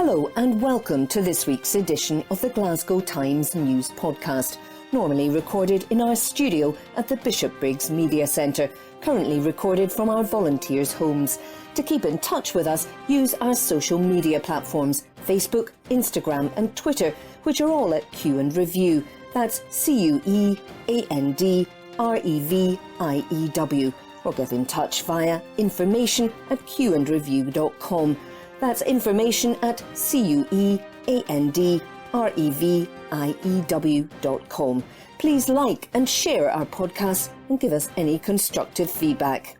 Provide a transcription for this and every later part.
Hello and welcome to this week's edition of the Glasgow Times News Podcast, normally recorded in our studio at the Bishopbriggs Media Centre, currently recorded from our volunteers' homes. To keep in touch with us, use our social media platforms, Facebook, Instagram and Twitter, which are all at Q and Review. That's CUEANDREVIEW. Or get in touch via information@qandreview.com. That's information@CUEANDREVIEW.com. Please like and share our podcast and give us any constructive feedback.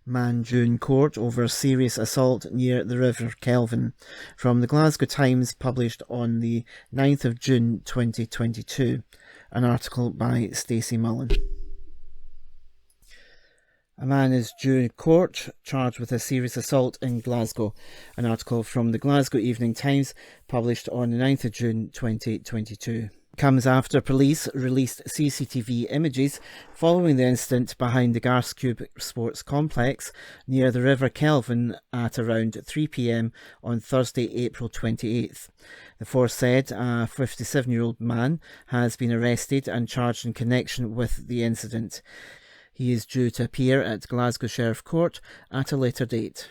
Man due in court over serious assault near the River Kelvin. From the Glasgow Times, published on the 9th of June 2022. An article by Stacey Mullen. A man is due in court charged with a serious assault in Glasgow. An article from the Glasgow Evening Times, published on the 9th of June 2022. Comes after police released CCTV images following the incident behind the Glasgow Sports Complex near the River Kelvin at around 3 p.m. on Thursday, April 28th. The force said a 57-year-old man has been arrested and charged in connection with the incident. He is due to appear at Glasgow Sheriff Court at a later date.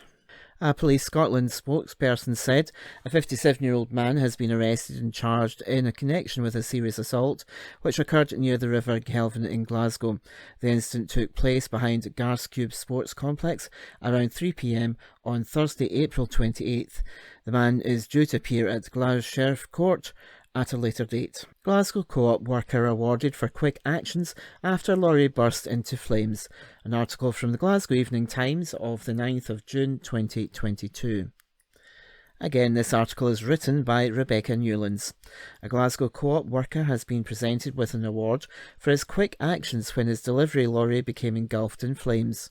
A Police Scotland spokesperson said a 57-year-old man has been arrested and charged in a connection with a serious assault which occurred near the River Kelvin in Glasgow. The incident took place behind Glasgow Sports Complex around 3 p.m. on Thursday, April 28th. The man is due to appear at Glasgow Sheriff Court at a later date. Glasgow Co-op worker awarded for quick actions after lorry burst into flames. An article from the Glasgow Evening Times of the 9th of June 2022. Again, this article is written by Rebecca Newlands. A Glasgow Co-op worker has been presented with an award for his quick actions when his delivery lorry became engulfed in flames.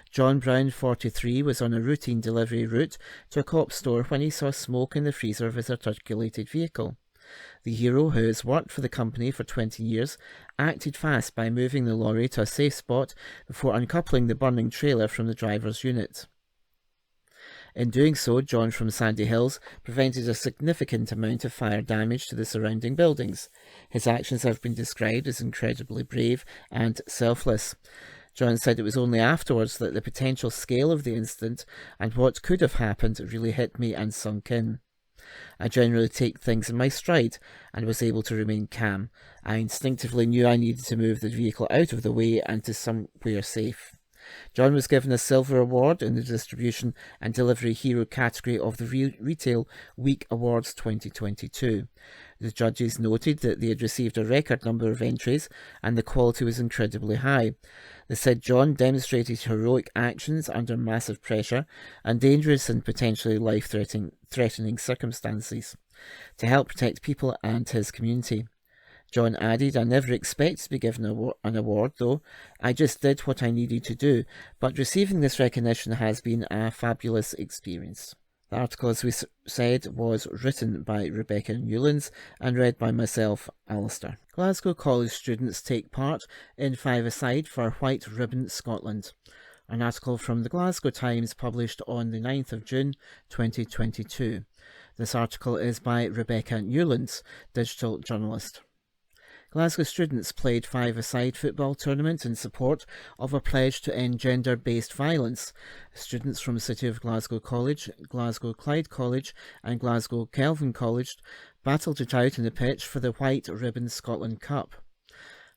John Brown, 43, was on a routine delivery route to a Co-op store when he saw smoke in the freezer of his articulated vehicle. The hero, who has worked for the company for 20 years, acted fast by moving the lorry to a safe spot before uncoupling the burning trailer from the driver's unit. In doing so, John from Sandy Hills prevented a significant amount of fire damage to the surrounding buildings. His actions have been described as incredibly brave and selfless. John said it was only afterwards that the potential scale of the incident and what could have happened really hit me and sunk in. I generally take things in my stride and was able to remain calm. I instinctively knew I needed to move the vehicle out of the way and to somewhere safe. John was given a silver award in the Distribution and Delivery Hero category of the Retail Week Awards 2022. The judges noted that they had received a record number of entries and the quality was incredibly high. They said John demonstrated heroic actions under massive pressure and dangerous and potentially life-threatening circumstances to help protect people and his community. John added, "I never expected to be given an award, though. I just did what I needed to do, but receiving this recognition has been a fabulous experience." The article, as we said, was written by Rebecca Newlands and read by myself, Alistair. Glasgow College students take part in five-a-side for White Ribbon Scotland. An article from the Glasgow Times published on the 9th of June 2022. This article is by Rebecca Newlands, digital journalist. Glasgow students played five-a-side football tournament in support of a pledge to end gender-based violence. Students from the City of Glasgow College, Glasgow Clyde College and Glasgow Kelvin College battled it out in the pitch for the White Ribbon Scotland Cup.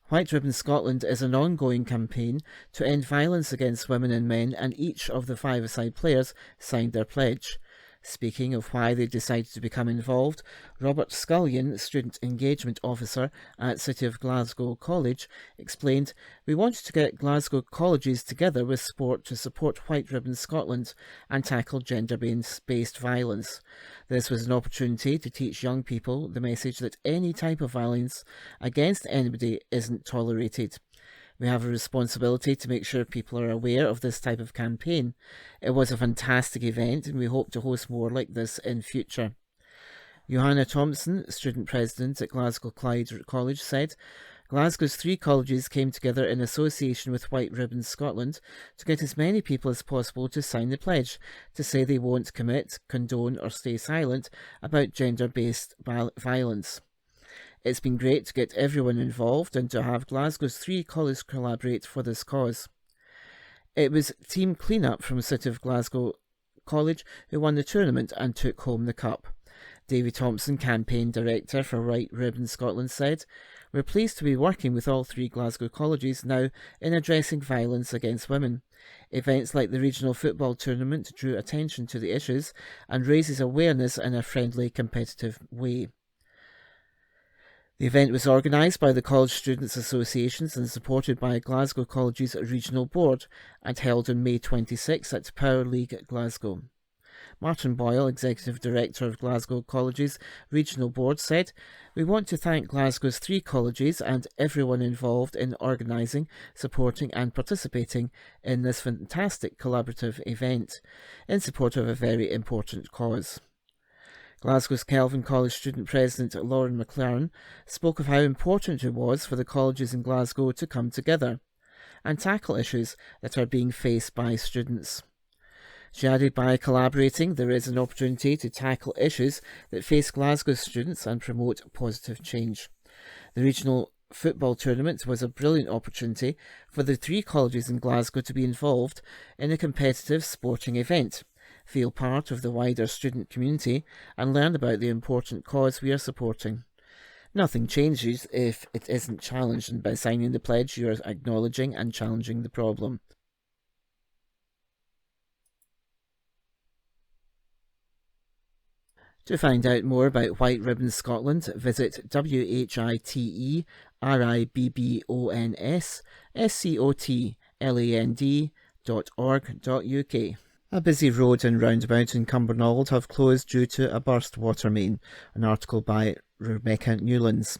White Ribbon Scotland is an ongoing campaign to end violence against women and men, and each of the five-a-side players signed their pledge. Speaking of why they decided to become involved, Robert Scullion, Student Engagement Officer at City of Glasgow College, explained, "We wanted to get Glasgow colleges together with sport to support White Ribbon Scotland and tackle gender-based violence. This was an opportunity to teach young people the message that any type of violence against anybody isn't tolerated. We have a responsibility to make sure people are aware of this type of campaign. It was a fantastic event and we hope to host more like this in future." Johanna Thompson, student president at Glasgow Clyde College, said, Glasgow's 3 colleges came together in association with White Ribbon Scotland to get as many people as possible to sign the pledge to say they won't commit, condone or stay silent about gender-based violence. It's been great to get everyone involved and to have Glasgow's 3 colleges collaborate for this cause. It was Team Cleanup from City of Glasgow College who won the tournament and took home the cup. David Thompson, campaign director for White Ribbon Scotland, said, "We're pleased to be working with all 3 Glasgow colleges now in addressing violence against women. Events like the regional football tournament drew attention to the issues and raises awareness in a friendly, competitive way." The event was organised by the College Students' Associations and supported by Glasgow College's Regional Board and held on May 26 at Power League Glasgow. Martin Boyle, Executive Director of Glasgow College's Regional Board, said, "We want to thank Glasgow's 3 colleges and everyone involved in organising, supporting and participating in this fantastic collaborative event in support of a very important cause." Glasgow's Kelvin College student president Lauren McLaren spoke of how important it was for the colleges in Glasgow to come together and tackle issues that are being faced by students. She added, "By collaborating, there is an opportunity to tackle issues that face Glasgow students and promote positive change." The regional football tournament was a brilliant opportunity for the 3 colleges in Glasgow to be involved in a competitive sporting event, feel part of the wider student community and learn about the important cause we are supporting. Nothing changes if it isn't challenged, and by signing the pledge you are acknowledging and challenging the problem. To find out more about White Ribbon Scotland, visit whiteribbonscotland.org.uk. A busy road and roundabout in Cumbernauld have closed due to a burst water main, an article by Rebecca Newlands.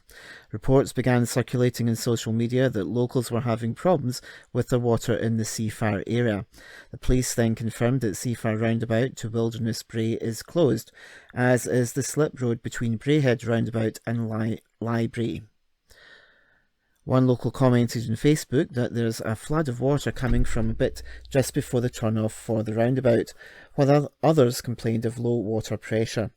Reports began circulating in social media that locals were having problems with the water in the Seafar area. The police then confirmed that Seafar roundabout to Wilderness Brae is closed, as is the slip road between Braehead roundabout and Brae. One local commented on Facebook that there's a flood of water coming from a bit just before the turn-off for the roundabout, while others complained of low water pressure.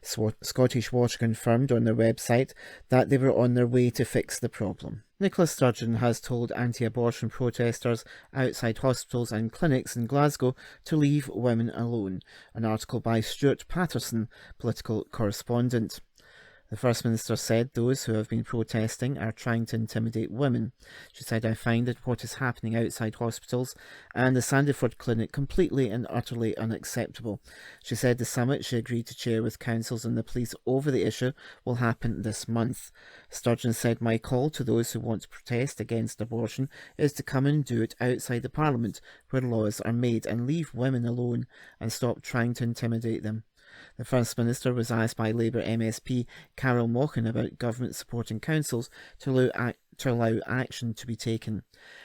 Scottish Water confirmed on their website that they were on their way to fix the problem. Nicola Sturgeon has told anti-abortion protesters outside hospitals and clinics in Glasgow to leave women alone, an article by Stuart Patterson, political correspondent. The First Minister said those who have been protesting are trying to intimidate women. She said, "I find that what is happening outside hospitals and the Sandyford Clinic completely and utterly unacceptable." She said the summit she agreed to chair with councils and the police over the issue will happen this month. Sturgeon said, "My call to those who want to protest against abortion is to come and do it outside the Parliament where laws are made and leave women alone and stop trying to intimidate them." The First Minister was asked by Labour MSP Carol Mochan about government supporting councils to allow action to be taken.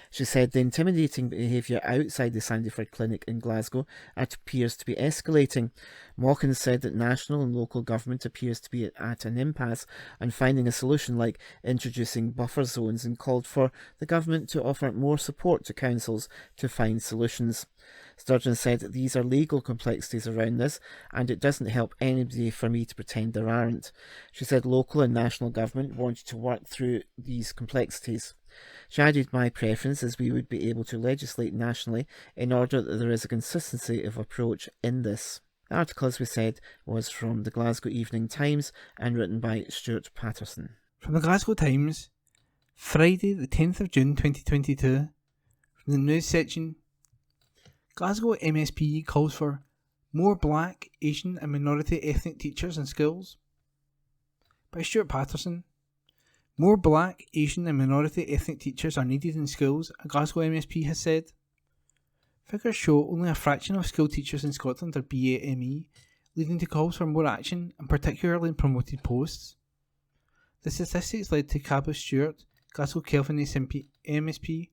She said the intimidating behaviour outside the Sandyford Clinic in Glasgow appears to be escalating. Mochan said that national and local government appears to be at an impasse on finding a solution like introducing buffer zones and called for the government to offer more support to councils to find solutions. Sturgeon said that these are legal complexities around this and it doesn't help anybody for me to pretend there aren't. She said local and national government wanted to work through these complexities. She added, "My preference is we would be able to legislate nationally in order that there is a consistency of approach in this." The article, as we said, was from the Glasgow Evening Times and written by Stuart Patterson. From the Glasgow Times, Friday the 10th of June 2022, from the news section, Glasgow MSP calls for more black, Asian and minority ethnic teachers in schools. By Stuart Patterson. More black, Asian and minority ethnic teachers are needed in schools, a Glasgow MSP has said. Figures show only a fraction of school teachers in Scotland are BAME, leading to calls for more action, and particularly in promoted posts. The statistics led to Cabot Stewart, Glasgow Kelvin MSP,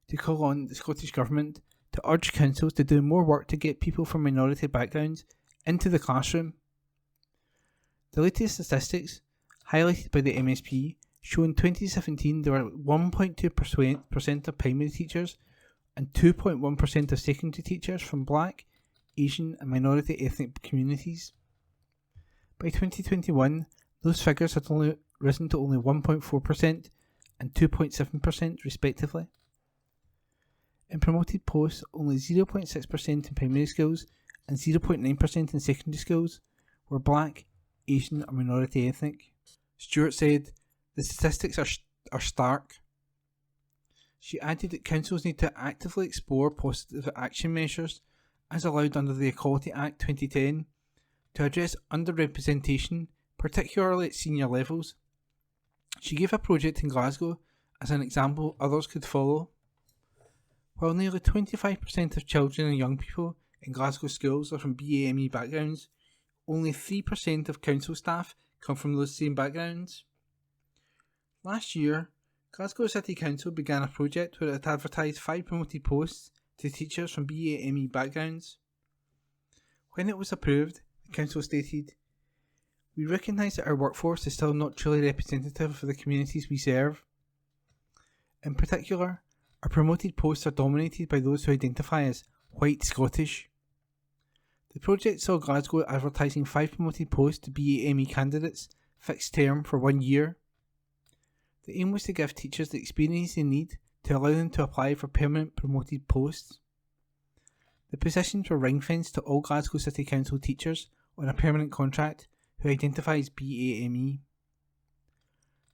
to call on the Scottish Government to urge councils to do more work to get people from minority backgrounds into the classroom. The latest statistics, highlighted by the MSP, showing 2017 there were 1.2% of primary teachers and 2.1% of secondary teachers from Black, Asian and minority ethnic communities. By 2021, those figures had only risen to only 1.4% and 2.7% respectively. In promoted posts, only 0.6% in primary schools and 0.9% in secondary schools were Black, Asian or minority ethnic. Stewart said, "The statistics are stark." She added that councils need to actively explore positive action measures, as allowed under the Equality Act 2010, to address underrepresentation, particularly at senior levels. She gave a project in Glasgow as an example others could follow. While nearly 25% of children and young people in Glasgow schools are from BAME backgrounds, only 3% of council staff come from those same backgrounds. Last year, Glasgow City Council began a project where it advertised 5 promoted posts to teachers from BAME backgrounds. When it was approved, the council stated, "We recognise that our workforce is still not truly representative for the communities we serve. In particular, our promoted posts are dominated by those who identify as white Scottish." The project saw Glasgow advertising 5 promoted posts to BAME candidates, fixed term for 1 year. The aim was to give teachers the experience they need to allow them to apply for permanent promoted posts. The positions were ring-fenced to all Glasgow City Council teachers on a permanent contract who identify as BAME.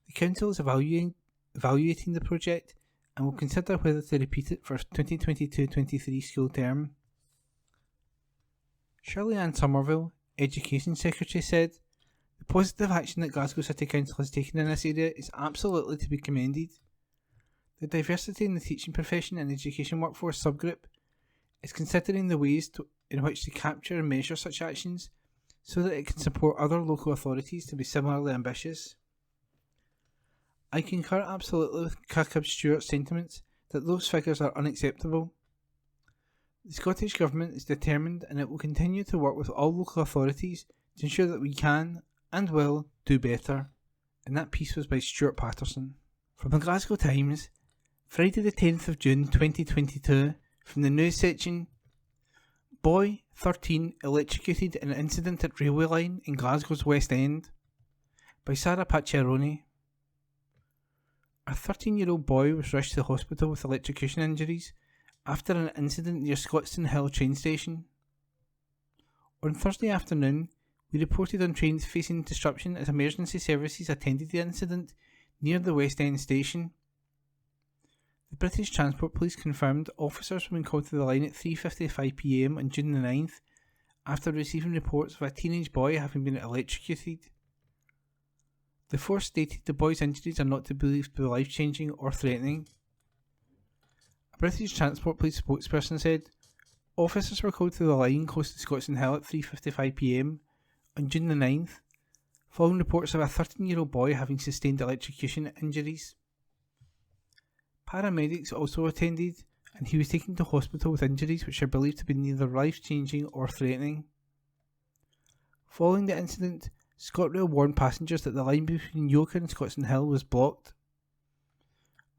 The council is evaluating the project and will consider whether to repeat it for 2022-23 school term. Shirley Ann Somerville, Education Secretary, said, "The positive action that Glasgow City Council has taken in this area is absolutely to be commended. The Diversity in the Teaching Profession and Education Workforce subgroup is considering the ways in which to capture and measure such actions so that it can support other local authorities to be similarly ambitious." I concur absolutely with Jacob Stewart's sentiments that those figures are unacceptable. The Scottish Government is determined and it will continue to work with all local authorities to ensure that we can and will do better. And that piece was by Stuart Patterson. From the Glasgow Times, Friday the 10th of June 2022, from the news section, "Boy 13 electrocuted in incident at railway line in Glasgow's West End," by Sarah Pacciaroni. A 13-year-old boy was rushed to the hospital with electrocution injuries after an incident near Scotstoun Hill train station. On Thursday afternoon, we reported on trains facing disruption as emergency services attended the incident near the West End station. The British Transport Police confirmed officers were called to the line at 3:55 p.m. on June the 9th after receiving reports of a teenage boy having been electrocuted. The force stated the boy's injuries are not to be believed to be life-changing or threatening. A British Transport Police spokesperson said, "Officers were called to the line close to Scotstoun Hill at 3:55 p.m. on June the 9th, following reports of a 13-year-old boy having sustained electrocution injuries. Paramedics also attended, and he was taken to hospital with injuries which are believed to be neither life-changing or threatening." Following the incident, ScotRail warned passengers that the line between Yoker and Scotstoun Hill was blocked.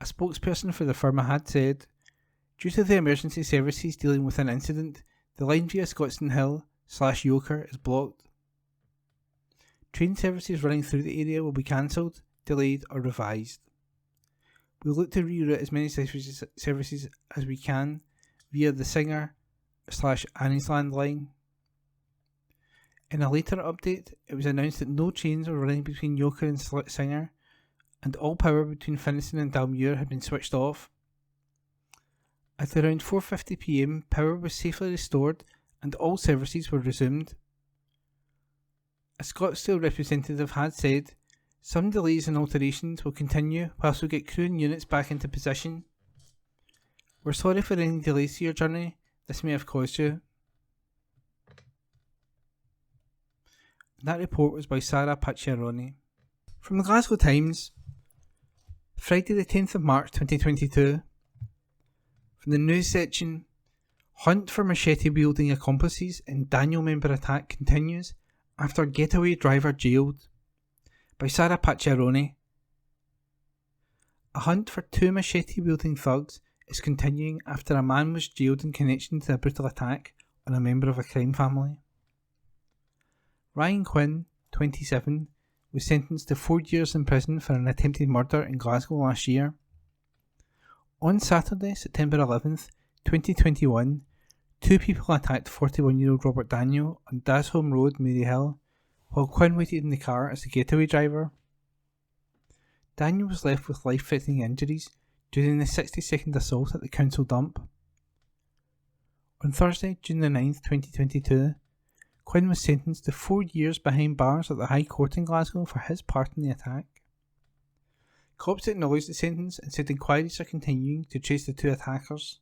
A spokesperson for the firm had said, "Due to the emergency services dealing with an incident, the line via Scotstoun Hill/Yoker is blocked. Train services running through the area will be cancelled, delayed or revised. We'll look to reroute as many services as we can via the Singer/Anniesland line." In a later update, it was announced that no trains were running between Yoker and Singer, and all power between Finnieston and Dalmuir had been switched off. At around 4:50 p.m, power was safely restored and all services were resumed. A Scotstoun representative had said, "Some delays and alterations will continue whilst we get crew and units back into position. We're sorry for any delays to your journey this may have caused you." That report was by Sarah Pacciaroni. From the Glasgow Times, Friday the 10th of March 2022. From the news section, "Hunt for machete-wielding accomplices in Daniel member attack continues after getaway driver jailed," by Sarah Pacciaroni. A hunt for two machete-wielding thugs is continuing after a man was jailed in connection to a brutal attack on a member of a crime family. Ryan Quinn, 27, was sentenced to 4 years in prison for an attempted murder in Glasgow last year. On Saturday, September 11th, 2021, two people attacked 41-year-old Robert Daniel on Dasholme Road, Maryhill, while Quinn waited in the car as the getaway driver. Daniel was left with life-threatening injuries during the 60-second assault at the council dump. On Thursday, June the 9th, 2022, Quinn was sentenced to 4 years behind bars at the High Court in Glasgow for his part in the attack. Cops acknowledged the sentence and said inquiries are continuing to trace the two attackers.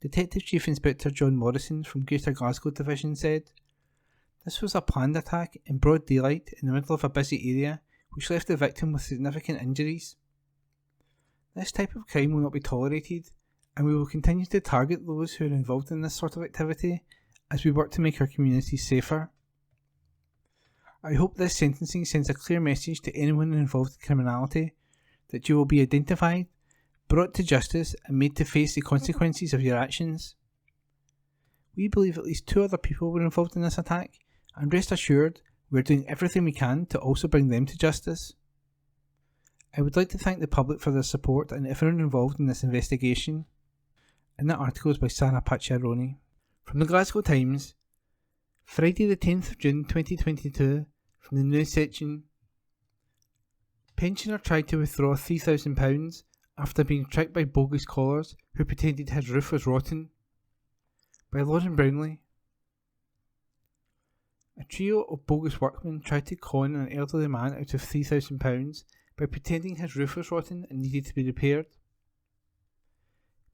Detective Chief Inspector John Morrison from Greater Glasgow Division said, "This was a planned attack in broad daylight in the middle of a busy area which left the victim with significant injuries. This type of crime will not be tolerated, and we will continue to target those who are involved in this sort of activity as we work to make our communities safer. I hope this sentencing sends a clear message to anyone involved in criminality that you will be identified, brought to justice, and made to face the consequences of your actions. We believe at least 2 other people were involved in this attack, and rest assured we are doing everything we can to also bring them to justice. I would like to thank the public for their support and everyone involved in this investigation." And that article is by Sarah Pacciaroni. From the Glasgow Times, Friday the 10th of June 2022, from the news section. Pensioner tried to withdraw £3,000 after being tricked by bogus callers who pretended his roof was rotten. By Lauren Brownlee. A trio of bogus workmen tried to con an elderly man out of £3,000 by pretending his roof was rotten and needed to be repaired.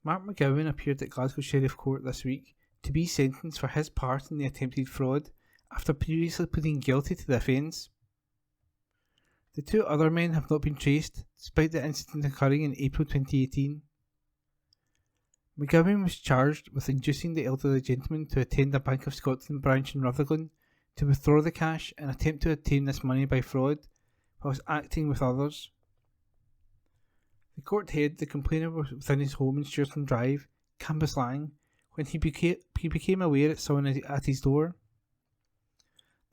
Mark McGowan appeared at Glasgow Sheriff Court this week to be sentenced for his part in the attempted fraud after previously pleading guilty to the offence. The 2 other men have not been traced despite the incident occurring in April 2018. McGowan was charged with inducing the elderly gentleman to attend a Bank of Scotland branch in Rutherglen to withdraw the cash and attempt to obtain this money by fraud whilst acting with others. The court heard the complainer was within his home in Sturton Drive, Cambuslang, when he became aware of someone at his door.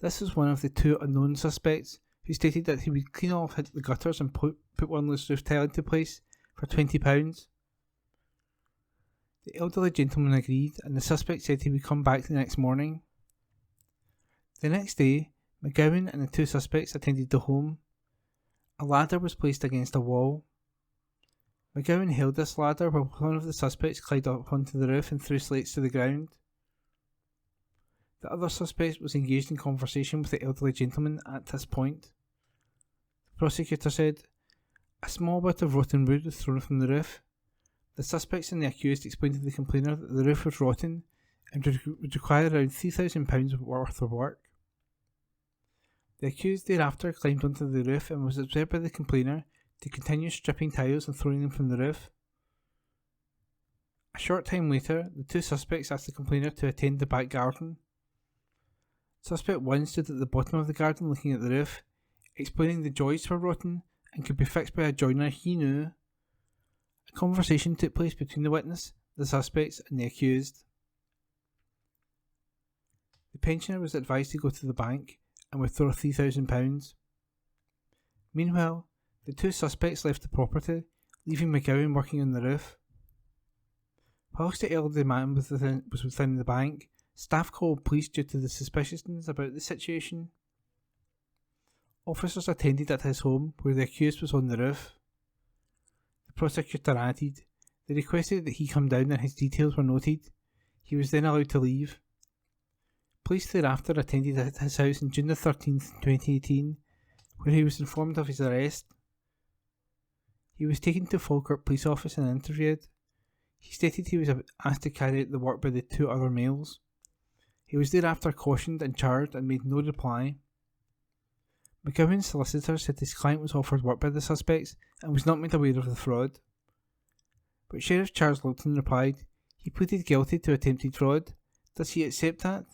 This was one of the 2 unknown suspects who stated that he would clean off the gutters and put one loose roof tile into place for £20. The elderly gentleman agreed, and the suspect said he would come back the next morning. The next day, McGowan and the 2 suspects attended the home. A ladder was placed against a wall. McGowan held this ladder while one of the suspects climbed up onto the roof and threw slates to the ground. The other suspect was engaged in conversation with the elderly gentleman at this point. The prosecutor said, "A small bit of rotten wood was thrown from the roof. The suspects and the accused explained to the complainer that the roof was rotten and would require around £3,000 worth of work. The accused thereafter climbed onto the roof and was observed by the complainer to continue stripping tiles and throwing them from the roof. A short time later, the 2 suspects asked the complainer to attend the back garden. Suspect 1 stood at the bottom of the garden looking at the roof, explaining the joists were rotten and could be fixed by a joiner he knew. A conversation took place between the witness, the suspects, and the accused. The pensioner was advised to go to the bank and withdraw £3,000. Meanwhile, the 2 suspects left the property, leaving McGowan working on the roof. Whilst the elderly man was within the bank, staff called police due to the suspiciousness about the situation. Officers attended at his home where the accused was on the roof. The prosecutor added, they requested that he come down and his details were noted. He was then allowed to leave. Police thereafter attended at his house on June the 13th, 2018, where he was informed of his arrest. He was taken to Falkirk Police Office and interviewed. He stated he was asked to carry out the work by the 2 other males. He was thereafter cautioned and charged and made no reply. McGowan's solicitor said his client was offered work by the suspects and was not made aware of the fraud. But Sheriff Charles Lupton replied, he pleaded guilty to attempted fraud. Does he accept that?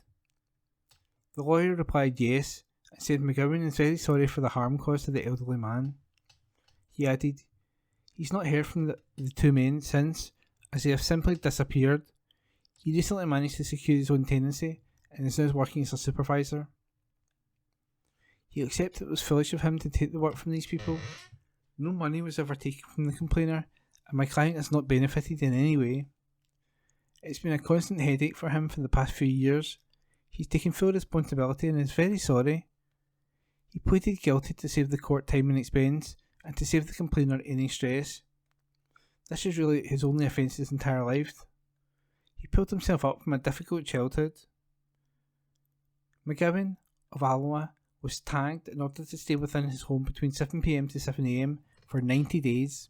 The lawyer replied yes, and said McGowan is very sorry for the harm caused to the elderly man. He added, He's not heard from the two men since, as they have simply disappeared. He recently managed to secure his own tenancy and is now working as a supervisor. He accepted it was foolish of him to take the work from these people. No money was ever taken from the complainer, and my client has not benefited in any way. It's been a constant headache for him for the past few years. He's taken full responsibility and is very sorry. He pleaded guilty to save the court time and expense, and to save the complainer any stress. This is really his only offence his entire life. He pulled himself up from a difficult childhood. McGowan of Alloa was tagged in order to stay within his home between 7pm to 7am for 90 days.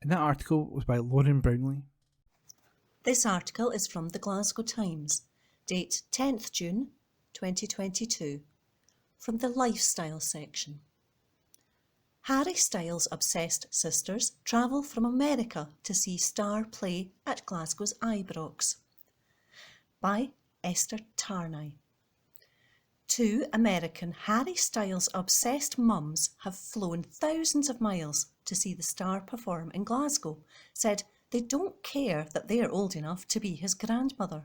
And that article was by Lauren Brownlee. This article is from the Glasgow Times, date 10th June 2022, from the Lifestyle section. Harry Styles' obsessed sisters travel from America to see Star play at Glasgow's Ibrox. By Esther Tarnay. Two American Harry Styles obsessed mums have flown thousands of miles to see the star perform in Glasgow, said they don't care that they're old enough to be his grandmother.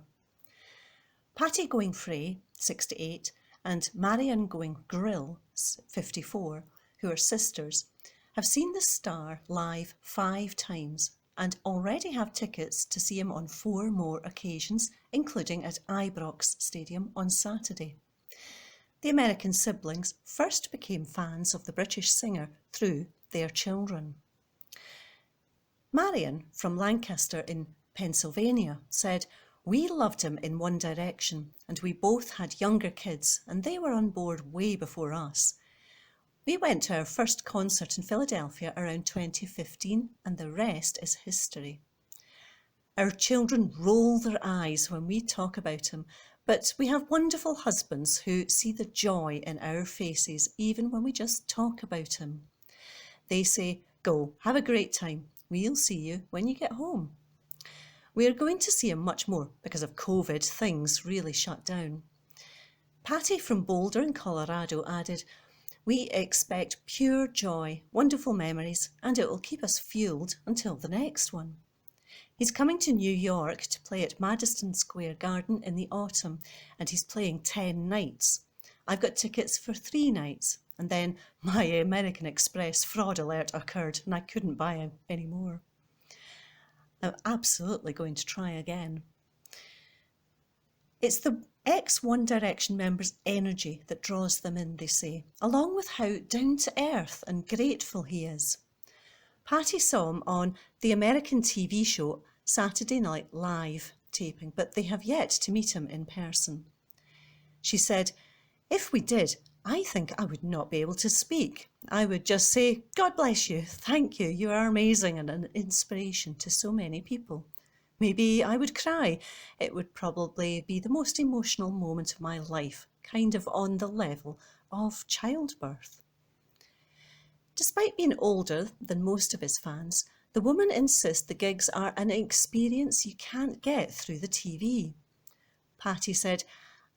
Patty Going-Frey, 68, and Marion Going-Grill, 54, who are sisters, have seen the star live 5 times and already have tickets to see him on 4 more occasions, including at Ibrox Stadium on Saturday. The American siblings first became fans of the British singer through their children. Marion, from Lancaster in Pennsylvania, said, "We loved him in One Direction, and we both had younger kids, and they were on board way before us. We went to our first concert in Philadelphia around 2015, and the rest is history. Our children roll their eyes when we talk about him, but we have wonderful husbands who see the joy in our faces even when we just talk about him. They say, 'Go, have a great time. We'll see you when you get home.' We are going to see him much more because of COVID, things really shut down." Patty from Boulder in Colorado added, "We expect pure joy, wonderful memories, and it will keep us fueled until the next one. He's coming to New York to play at Madison Square Garden in the autumn, and he's playing 10 nights. I've got tickets for 3 nights, and then my American Express fraud alert occurred and I couldn't buy any more. I'm absolutely going to try again." It's the ex-One Direction members' energy that draws them in, they say, along with how down-to-earth and grateful he is. Patty saw him on the American TV show Saturday Night Live taping, but they have yet to meet him in person. She said, "If we did, I think I would not be able to speak. I would just say, 'God bless you, thank you, you are amazing and an inspiration to so many people.' Maybe I would cry. It would probably be the most emotional moment of my life, kind of on the level of childbirth." Despite being older than most of his fans, the woman insists the gigs are an experience you can't get through the TV. Patty said,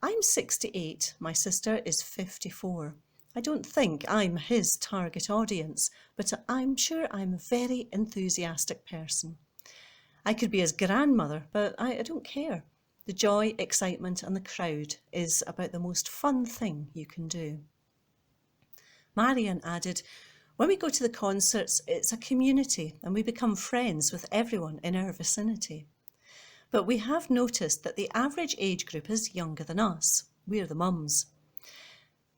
"I'm 68, my sister is 54. I don't think I'm his target audience, but I'm sure I'm a very enthusiastic person. I could be his grandmother, but I don't care. The joy, excitement and the crowd is about the most fun thing you can do." Marion added, "When we go to the concerts, it's a community and we become friends with everyone in our vicinity. But we have noticed that the average age group is younger than us. We're the mums.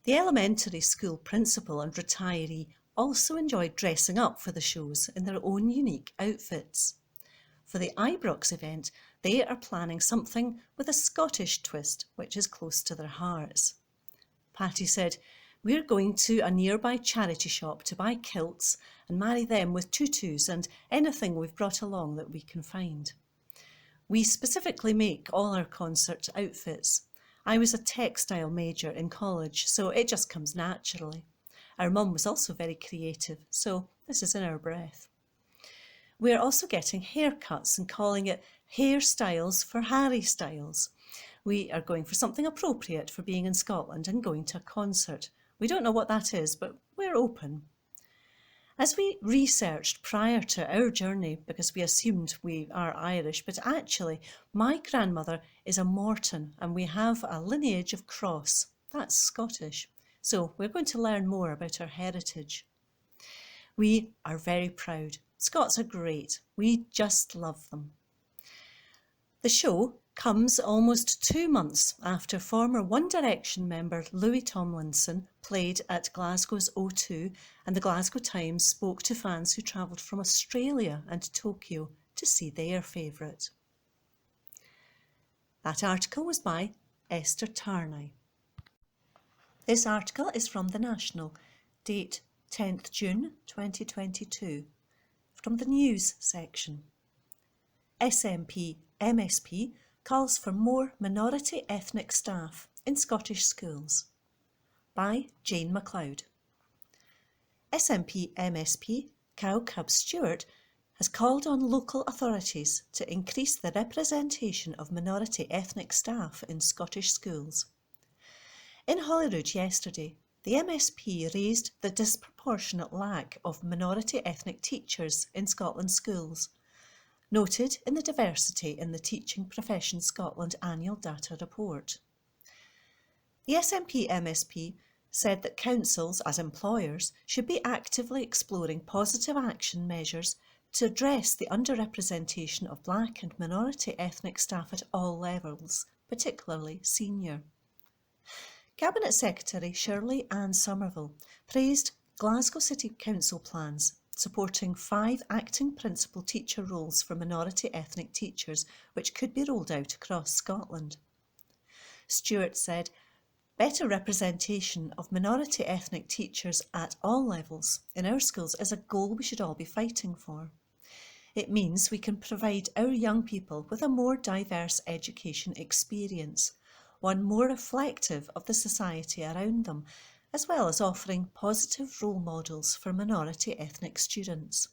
The elementary school principal and retiree also enjoy dressing up for the shows in their own unique outfits. For the Ibrox event, they are planning something with a Scottish twist, which is close to their hearts." Patty said, "We're going to a nearby charity shop to buy kilts and marry them with tutus and anything we've brought along that we can find. We specifically make all our concert outfits. I was a textile major in college, so it just comes naturally. Our mum was also very creative, so this is in our breath. We're also getting haircuts and calling it Hairstyles for Harry Styles. We are going for something appropriate for being in Scotland and going to a concert. We don't know what that is, but we're open." As we researched prior to our journey, because we assumed we are Irish, but actually my grandmother is a Morton and we have a lineage of cross. That's Scottish. So we're going to learn more about our heritage. We are very proud. Scots are great. We just love them. The show comes almost 2 months after former One Direction member Louis Tomlinson played at Glasgow's O2, and the Glasgow Times spoke to fans who travelled from Australia and Tokyo to see their favourite. That article was by Esther Tarnay. This article is from The National, date 10th June 2022, from the news section. SNP MSP calls for more minority ethnic staff in Scottish schools. By Jane MacLeod. SNP MSP Cal Cub Stewart has called on local authorities to increase the representation of minority ethnic staff in Scottish schools. In Holyrood yesterday, the MSP raised the disproportionate lack of minority ethnic teachers in Scotland's schools, noted in the Diversity in the Teaching Profession Scotland Annual Data Report. The SNP MSP said that councils, as employers, should be actively exploring positive action measures to address the underrepresentation of black and minority ethnic staff at all levels, particularly senior. Cabinet Secretary Shirley Ann Somerville praised Glasgow City Council plans supporting 5 acting principal teacher roles for minority ethnic teachers, which could be rolled out across Scotland. Stewart said, "Better representation of minority ethnic teachers at all levels in our schools is a goal we should all be fighting for. It means we can provide our young people with a more diverse education experience, one more reflective of the society around them, as well as offering positive role models for minority ethnic students.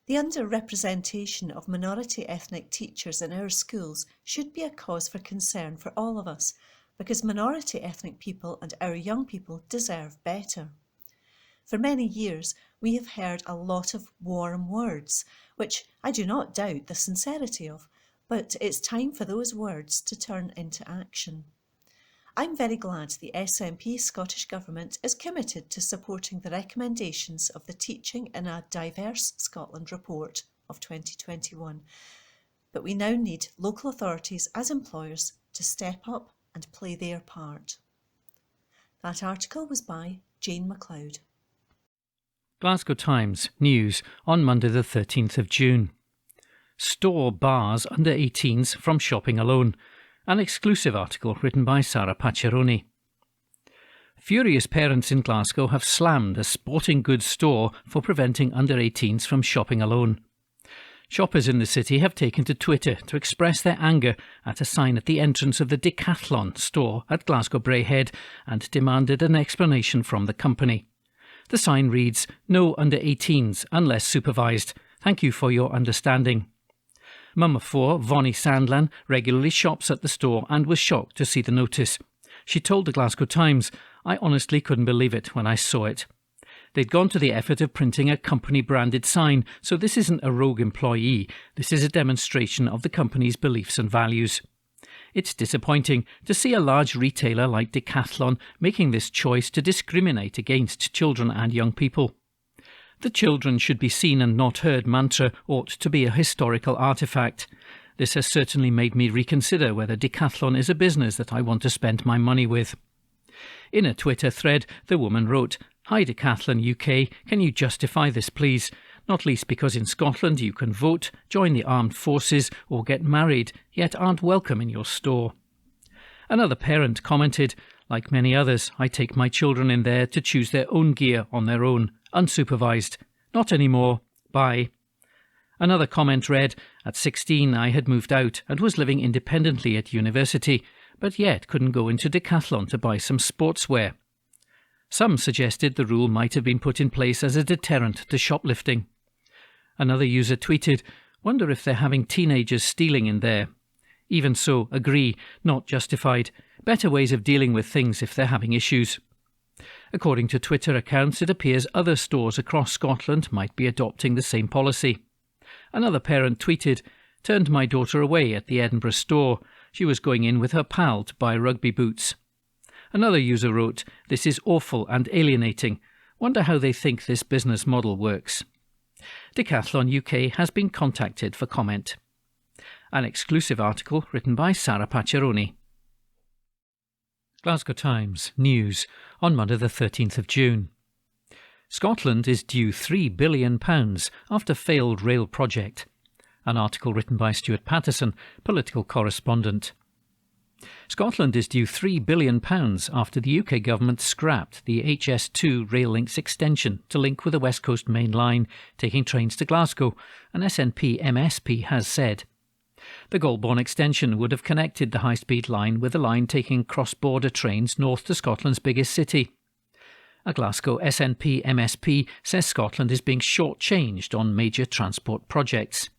The underrepresentation of minority ethnic teachers in our schools should be a cause for concern for all of us, because minority ethnic people and our young people deserve better. For many years, we have heard a lot of warm words, which I do not doubt the sincerity of, but it's time for those words to turn into action. I'm very glad the SNP Scottish Government is committed to supporting the recommendations of the Teaching in a Diverse Scotland report of 2021, but we now need local authorities as employers to step up and play their part." That article was by Jane MacLeod. Glasgow Times News on Monday the 13th of June. Store bars under 18s from shopping alone. An exclusive article written by Sarah Pacciaroni. Furious parents in Glasgow have slammed a sporting goods store for preventing under 18s from shopping alone. Shoppers in the city have taken to Twitter to express their anger at a sign at the entrance of the Decathlon store at Glasgow Braehead and demanded an explanation from the company. The sign reads, "No under 18s unless supervised. Thank you for your understanding." Mum of 4, Vonnie Sandlan, regularly shops at the store and was shocked to see the notice. She told the Glasgow Times, "I honestly couldn't believe it when I saw it." They'd gone to the effort of printing a company-branded sign, so this isn't a rogue employee. This is a demonstration of the company's beliefs and values. It's disappointing to see a large retailer like Decathlon making this choice to discriminate against children and young people. The children should be seen and not heard mantra ought to be a historical artefact. This has certainly made me reconsider whether Decathlon is a business that I want to spend my money with. In a Twitter thread, the woman wrote, "Hi Decathlon UK, can you justify this please? Not least because in Scotland you can vote, join the armed forces or get married, yet aren't welcome in your store." Another parent commented, "Like many others, I take my children in there to choose their own gear on their own. Unsupervised. Not anymore. Bye." Another comment read, "At 16 I had moved out and was living independently at university, but yet couldn't go into Decathlon to buy some sportswear." Some suggested the rule might have been put in place as a deterrent to shoplifting. Another user tweeted, "Wonder if they're having teenagers stealing in there." Even so, agree, not justified. Better ways of dealing with things if they're having issues. According to Twitter accounts, it appears other stores across Scotland might be adopting the same policy. Another parent tweeted, "Turned my daughter away at the Edinburgh store. She was going in with her pal to buy rugby boots." Another user wrote, "This is awful and alienating. Wonder how they think this business model works." Decathlon UK has been contacted for comment. An exclusive article written by Sarah Pacciaroni. Glasgow Times News on Monday the 13th of June. Scotland is due £3 billion after failed rail project. An article written by Stuart Patterson, political correspondent. Scotland is due £3 billion after the UK government scrapped the HS2 rail links extension to link with the West Coast Main Line, taking trains to Glasgow, an SNP MSP has said. The Golborne extension would have connected the high-speed line with the line taking cross-border trains north to Scotland's biggest city. A Glasgow SNP MSP says Scotland is being shortchanged on major transport projects.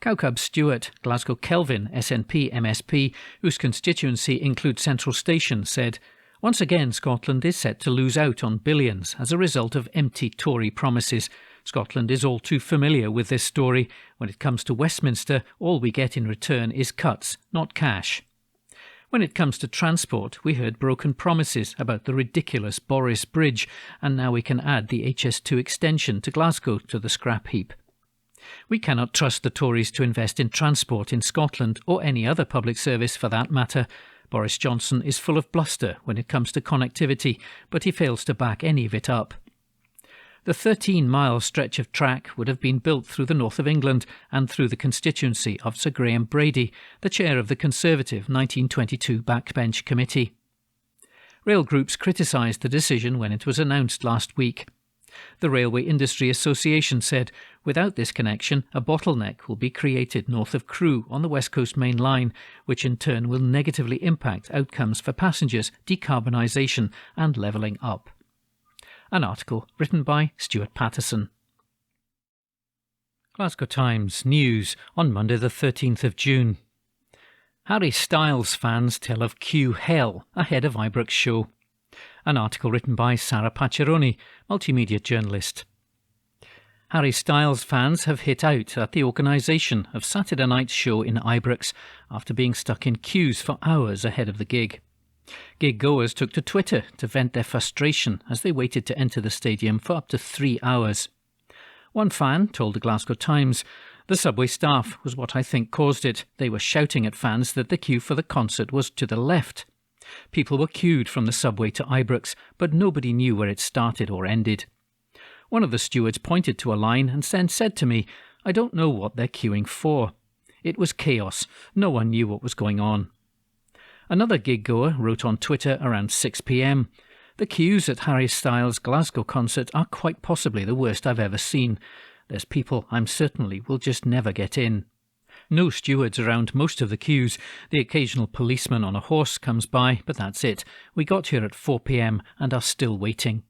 Cowcub Stewart, Glasgow Kelvin SNP MSP, whose constituency includes Central Station, said, "Once again Scotland is set to lose out on billions as a result of empty Tory promises. Scotland is all too familiar with this story. When it comes to Westminster, all we get in return is cuts, not cash. When it comes to transport, we heard broken promises about the ridiculous Boris Bridge, and now we can add the HS2 extension to Glasgow to the scrap heap. We cannot trust the Tories to invest in transport in Scotland, or any other public service for that matter. Boris Johnson is full of bluster when it comes to connectivity, but he fails to back any of it up. The 13-mile stretch of track would have been built through the north of England and through the constituency of Sir Graham Brady, the chair of the Conservative 1922 Backbench Committee. Rail groups criticised the decision when it was announced last week. The Railway Industry Association said, without this connection, a bottleneck will be created north of Crewe on the West Coast Main Line, which in turn will negatively impact outcomes for passengers, decarbonisation and levelling up. An article written by Stuart Patterson. Glasgow Times News on Monday the 13th of June. Harry Styles fans tell of queue hell ahead of Ibrox show. An article written by Sarah Pacciaroni, multimedia journalist. Harry Styles fans have hit out at the organisation of Saturday night's show in Ibrox after being stuck in queues for hours ahead of the gig. Gig goers took to Twitter to vent their frustration as they waited to enter the stadium for up to 3 hours. One fan told the Glasgow Times, "The subway staff was what I think caused it. They were shouting at fans that the queue for the concert was to the left. People were queued from the subway to Ibrox, but nobody knew where it started or ended. One of the stewards pointed to a line and then said to me, 'I don't know what they're queuing for.' It was chaos. No one knew what was going on." Another gig goer wrote on Twitter around 6 p.m, "The queues at Harry Styles' Glasgow concert are quite possibly the worst I've ever seen. There's people I'm certainly will just never get in. No stewards around most of the queues. The occasional policeman on a horse comes by, but that's it. We got here at 4 p.m. and are still waiting."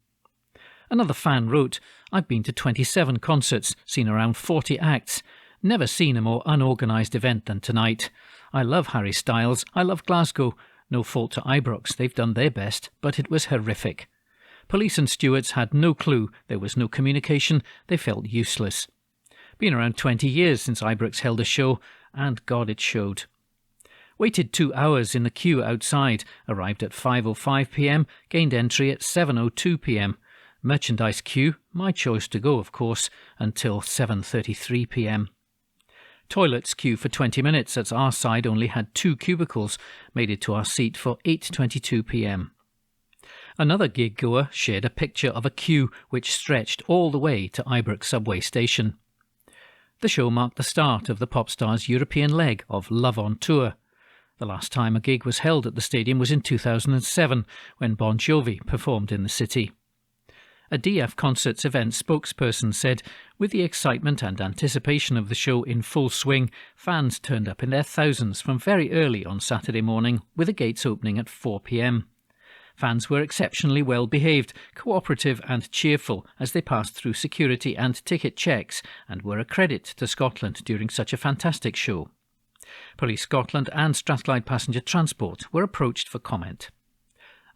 Another fan wrote, "I've been to 27 concerts, seen around 40 acts. Never seen a more unorganised event than tonight. I love Harry Styles. I love Glasgow. No fault to Ibrox. They've done their best, but it was horrific. Police and stewards had no clue. There was no communication. They felt useless. Been around 20 years since Ibrox held a show, and God it showed. Waited 2 hours in the queue outside, arrived at 5:05 p.m, gained entry at 7:02 p.m. Merchandise queue, my choice to go of course, until 7:33 p.m. Toilets queue for 20 minutes as our side only had 2 cubicles, made it to our seat for 8:22 p.m. Another gig goer shared a picture of a queue which stretched all the way to Ibrox subway station. The show marked the start of the pop star's European leg of Love on Tour. The last time a gig was held at the stadium was in 2007, when Bon Jovi performed in the city. A DF Concerts event spokesperson said, "With the excitement and anticipation of the show in full swing, fans turned up in their thousands from very early on Saturday morning, with the gates opening at 4 p.m. Fans were exceptionally well behaved, cooperative and cheerful as they passed through security and ticket checks and were a credit to Scotland during such a fantastic show." Police Scotland and Strathclyde Passenger Transport were approached for comment.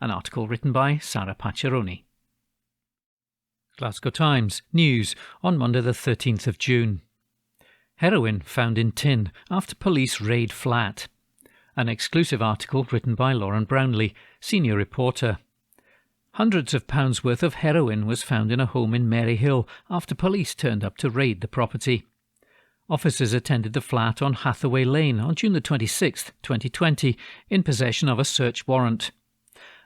An article written by Sarah Pacciaroni. Glasgow Times News on Monday the 13th of June. Heroin found in tin after police raid flat. An exclusive article written by Lauren Brownlee, senior reporter. Hundreds of pounds worth of heroin was found in a home in Maryhill after police turned up to raid the property. Officers attended the flat on Hathaway Lane on June the 26th, 2020, in possession of a search warrant.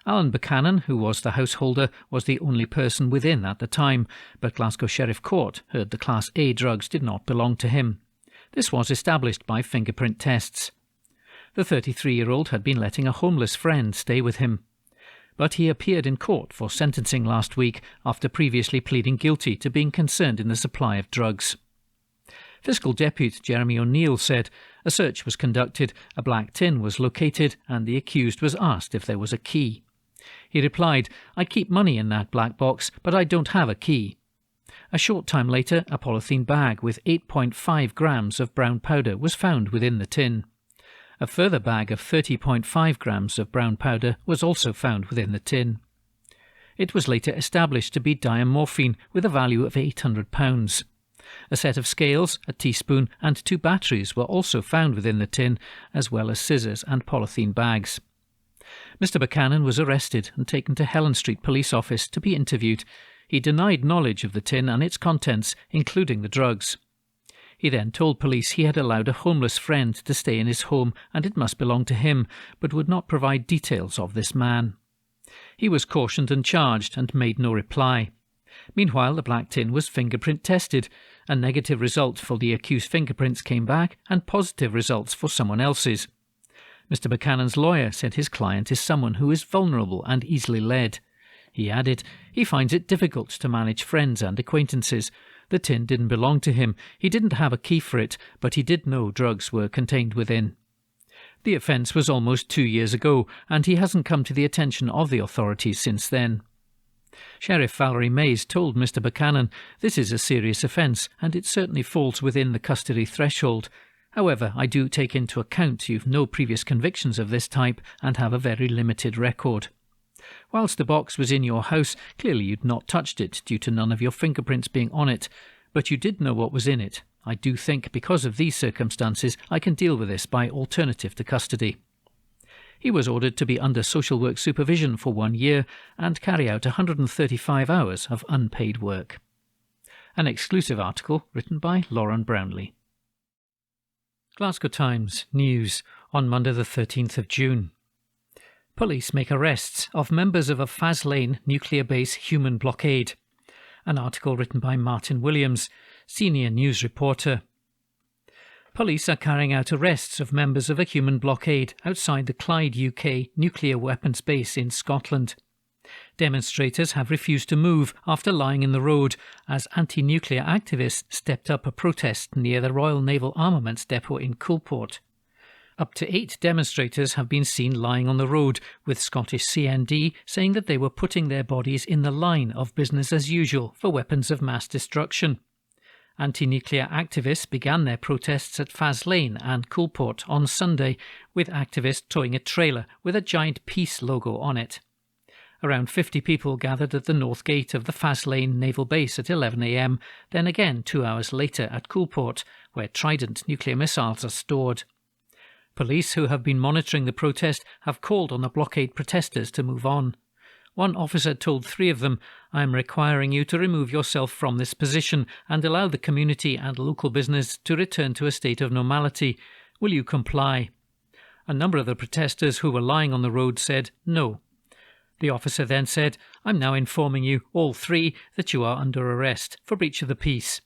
Alan Buchanan, who was the householder, was the only person within at the time, but Glasgow Sheriff Court heard the Class A drugs did not belong to him. This was established by fingerprint tests. The 33-year-old had been letting a homeless friend stay with him. But he appeared in court for sentencing last week after previously pleading guilty to being concerned in the supply of drugs. Fiscal Deputy Jeremy O'Neill said a search was conducted, a black tin was located, and the accused was asked if there was a key. He replied, "I keep money in that black box, but I don't have a key." A short time later, a polythene bag with 8.5 grams of brown powder was found within the tin. A further bag of 30.5 grams of brown powder was also found within the tin. It was later established to be diamorphine with a value of £800. A set of scales, a teaspoon and 2 batteries were also found within the tin, as well as scissors and polythene bags. Mr. Buchanan was arrested and taken to Helen Street Police Office to be interviewed. He denied knowledge of the tin and its contents, including the drugs. He then told police he had allowed a homeless friend to stay in his home and it must belong to him, but would not provide details of this man. He was cautioned and charged and made no reply. Meanwhile, the black tin was fingerprint tested. A negative result for the accused fingerprints came back and positive results for someone else's. Mr. Buchanan's lawyer said his client is someone who is vulnerable and easily led. He added he finds it difficult to manage friends and acquaintances. The tin didn't belong to him. He didn't have a key for it, but he did know drugs were contained within. The offence was almost 2 years ago, and he hasn't come to the attention of the authorities since then. Sheriff Valerie Mays told Mr. Buchanan, "This is a serious offence, and it certainly falls within the custody threshold. However, I do take into account you've no previous convictions of this type and have a very limited record. Whilst the box was in your house, clearly you'd not touched it due to none of your fingerprints being on it, but you did know what was in it. I do think because of these circumstances I can deal with this by alternative to custody." He was ordered to be under social work supervision for 1 year and carry out 135 hours of unpaid work. An exclusive article written by Lauren Brownlee. Glasgow Times News on Monday the 13th of June. Police make arrests of members of a Faslane nuclear base human blockade. An article written by Martin Williams, senior news reporter. Police are carrying out arrests of members of a human blockade outside the Clyde, UK nuclear weapons base in Scotland. Demonstrators have refused to move after lying in the road as anti-nuclear activists stepped up a protest near the Royal Naval Armaments Depot in Coulport. Up to 8 demonstrators have been seen lying on the road, with Scottish CND saying that they were putting their bodies in the line of business as usual for weapons of mass destruction. Anti-nuclear activists began their protests at Faslane and Coulport on Sunday, with activists towing a trailer with a giant peace logo on it. Around 50 people gathered at the north gate of the Faslane naval base at 11 a.m, then again 2 hours later at Coulport, where Trident nuclear missiles are stored. Police who have been monitoring the protest have called on the blockade protesters to move on. One officer told 3 of them, "I am requiring you to remove yourself from this position and allow the community and local business to return to a state of normality. Will you comply?" A number of the protesters who were lying on the road said no. The officer then said, "I'm now informing you, all 3, that you are under arrest for breach of the peace.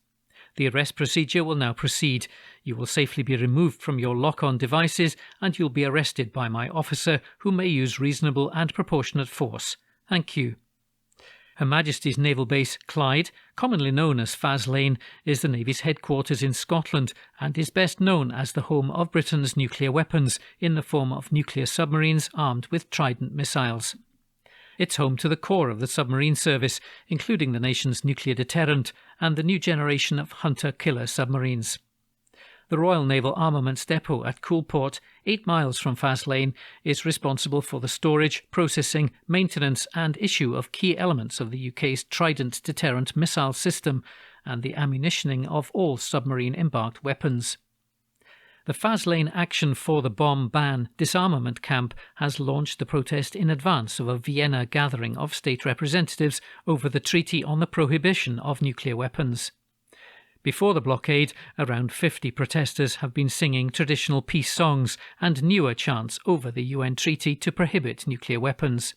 The arrest procedure will now proceed. You will safely be removed from your lock-on devices and you'll be arrested by my officer, who may use reasonable and proportionate force. Thank you." Her Majesty's Naval Base, Clyde, commonly known as Faslane, is the Navy's headquarters in Scotland and is best known as the home of Britain's nuclear weapons in the form of nuclear submarines armed with Trident missiles. It's home to the core of the submarine service, including the nation's nuclear deterrent and the new generation of hunter-killer submarines. The Royal Naval Armaments Depot at Coulport, 8 miles from Faslane, is responsible for the storage, processing, maintenance and issue of key elements of the UK's Trident deterrent missile system and the ammunitioning of all submarine embarked weapons. The Faslane Action for the Bomb Ban disarmament camp has launched the protest in advance of a Vienna gathering of state representatives over the Treaty on the Prohibition of Nuclear Weapons. Before the blockade, around 50 protesters have been singing traditional peace songs and newer chants over the UN treaty to prohibit nuclear weapons.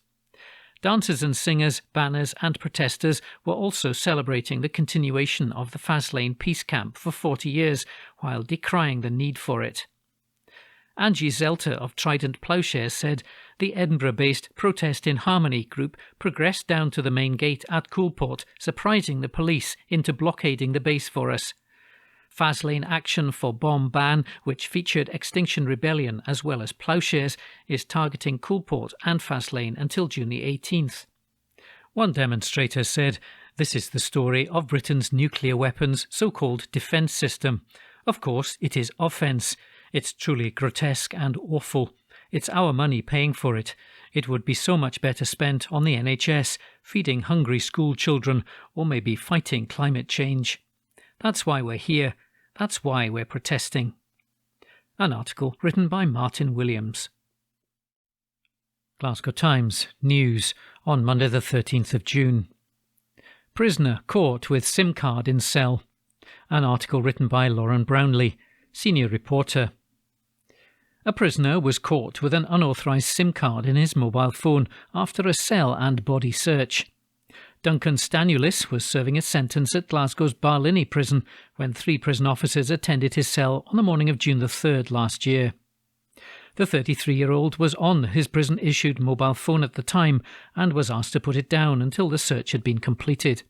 Dancers and singers, banners and protesters were also celebrating the continuation of the Faslane peace camp for 40 years while decrying the need for it. Angie Zelter of Trident Ploughshares said the Edinburgh-based Protest in Harmony group progressed down to the main gate at Coulport, surprising the police into blockading the base for us. Faslane Action for Bomb Ban, which featured Extinction Rebellion as well as Ploughshares, is targeting Coulport and Faslane until June the 18th. One demonstrator said, "This is the story of Britain's nuclear weapons so-called defence system. Of course, it is offence. It's truly grotesque and awful. It's our money paying for it. It would be so much better spent on the NHS, feeding hungry school children, or maybe fighting climate change. That's why we're here. That's why we're protesting." An article written by Martin Williams. Glasgow Times News on Monday the 13th of June. Prisoner caught with SIM card in cell. An article written by Lauren Brownlee, senior reporter. A prisoner was caught with an unauthorised SIM card in his mobile phone after a cell and body search. Duncan Stanulis was serving a sentence at Glasgow's Barlinnie prison when 3 prison officers attended his cell on the morning of June the 3rd last year. The 33-year-old was on his prison-issued mobile phone at the time and was asked to put it down until the search had been completed.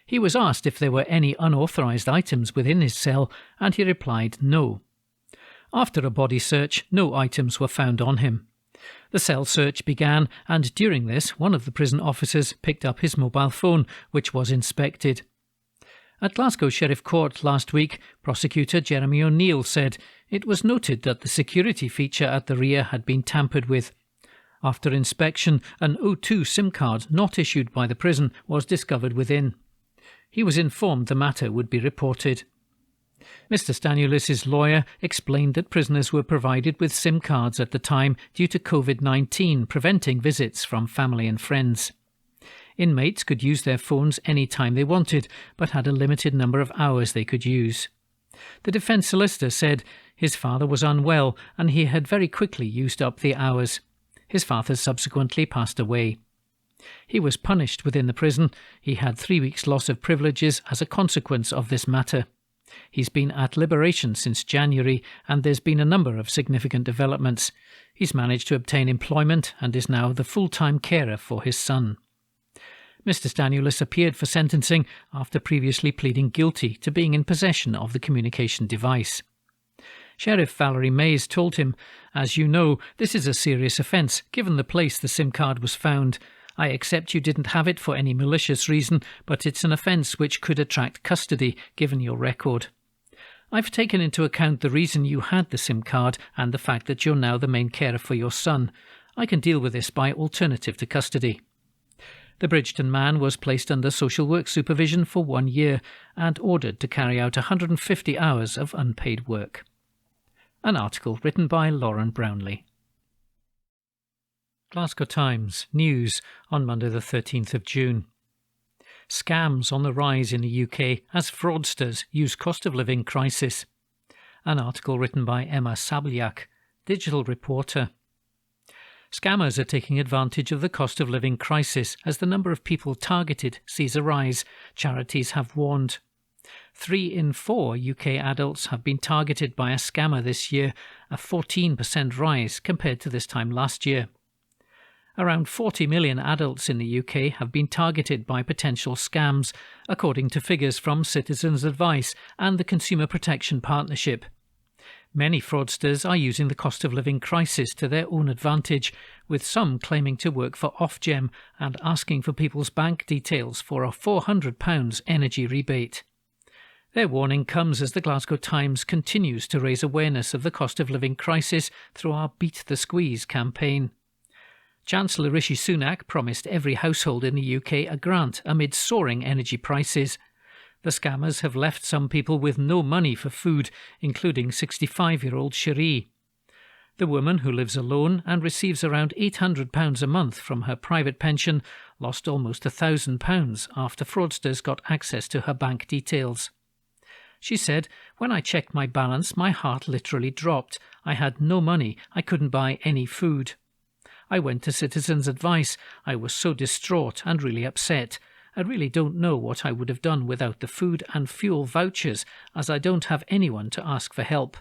He was asked if there were any unauthorised items within his cell, and he replied no. After a body search, no items were found on him. The cell search began, and during this, one of the prison officers picked up his mobile phone, which was inspected. At Glasgow Sheriff Court last week, prosecutor Jeremy O'Neill said it was noted that the security feature at the rear had been tampered with. After inspection, an O2 SIM card not issued by the prison was discovered within. He was informed the matter would be reported. Mr Stanulis' lawyer explained that prisoners were provided with SIM cards at the time due to COVID-19 preventing visits from family and friends. Inmates could use their phones any time they wanted, but had a limited number of hours they could use. The defence solicitor said his father was unwell and he had very quickly used up the hours. His father subsequently passed away. He was punished within the prison. He had 3 weeks' loss of privileges as a consequence of this matter. He's been at liberation since January, and there's been a number of significant developments. He's managed to obtain employment and is now the full-time carer for his son. Mr Stanulis appeared for sentencing after previously pleading guilty to being in possession of the communication device. Sheriff Valerie Mays told him, "As you know, this is a serious offence, given the place the SIM card was found. I accept you didn't have it for any malicious reason, but it's an offence which could attract custody, given your record. I've taken into account the reason you had the SIM card and the fact that you're now the main carer for your son. I can deal with this by alternative to custody." The Bridgeton man was placed under social work supervision for 1 year and ordered to carry out 150 hours of unpaid work. An article written by Lauren Brownlee. Glasgow Times News on Monday the 13th of June. Scams on the rise in the UK as fraudsters use cost of living crisis. An article written by Emma Sabliak, digital reporter. Scammers are taking advantage of the cost of living crisis as the number of people targeted sees a rise, charities have warned. 3 in 4 UK adults have been targeted by a scammer this year, a 14% rise compared to this time last year. Around 40 million adults in the UK have been targeted by potential scams, according to figures from Citizens Advice and the Consumer Protection Partnership. Many fraudsters are using the cost of living crisis to their own advantage, with some claiming to work for Ofgem and asking for people's bank details for a £400 energy rebate. Their warning comes as the Glasgow Times continues to raise awareness of the cost of living crisis through our Beat the Squeeze campaign. Chancellor Rishi Sunak promised every household in the UK a grant amid soaring energy prices. The scammers have left some people with no money for food, including 65-year-old Cherie. The woman, who lives alone and receives around £800 a month from her private pension, lost almost £1,000 after fraudsters got access to her bank details. She said, "When I checked my balance, my heart literally dropped. I had no money. I couldn't buy any food. I went to Citizens Advice. I was so distraught and really upset. I really don't know what I would have done without the food and fuel vouchers, as I don't have anyone to ask for help.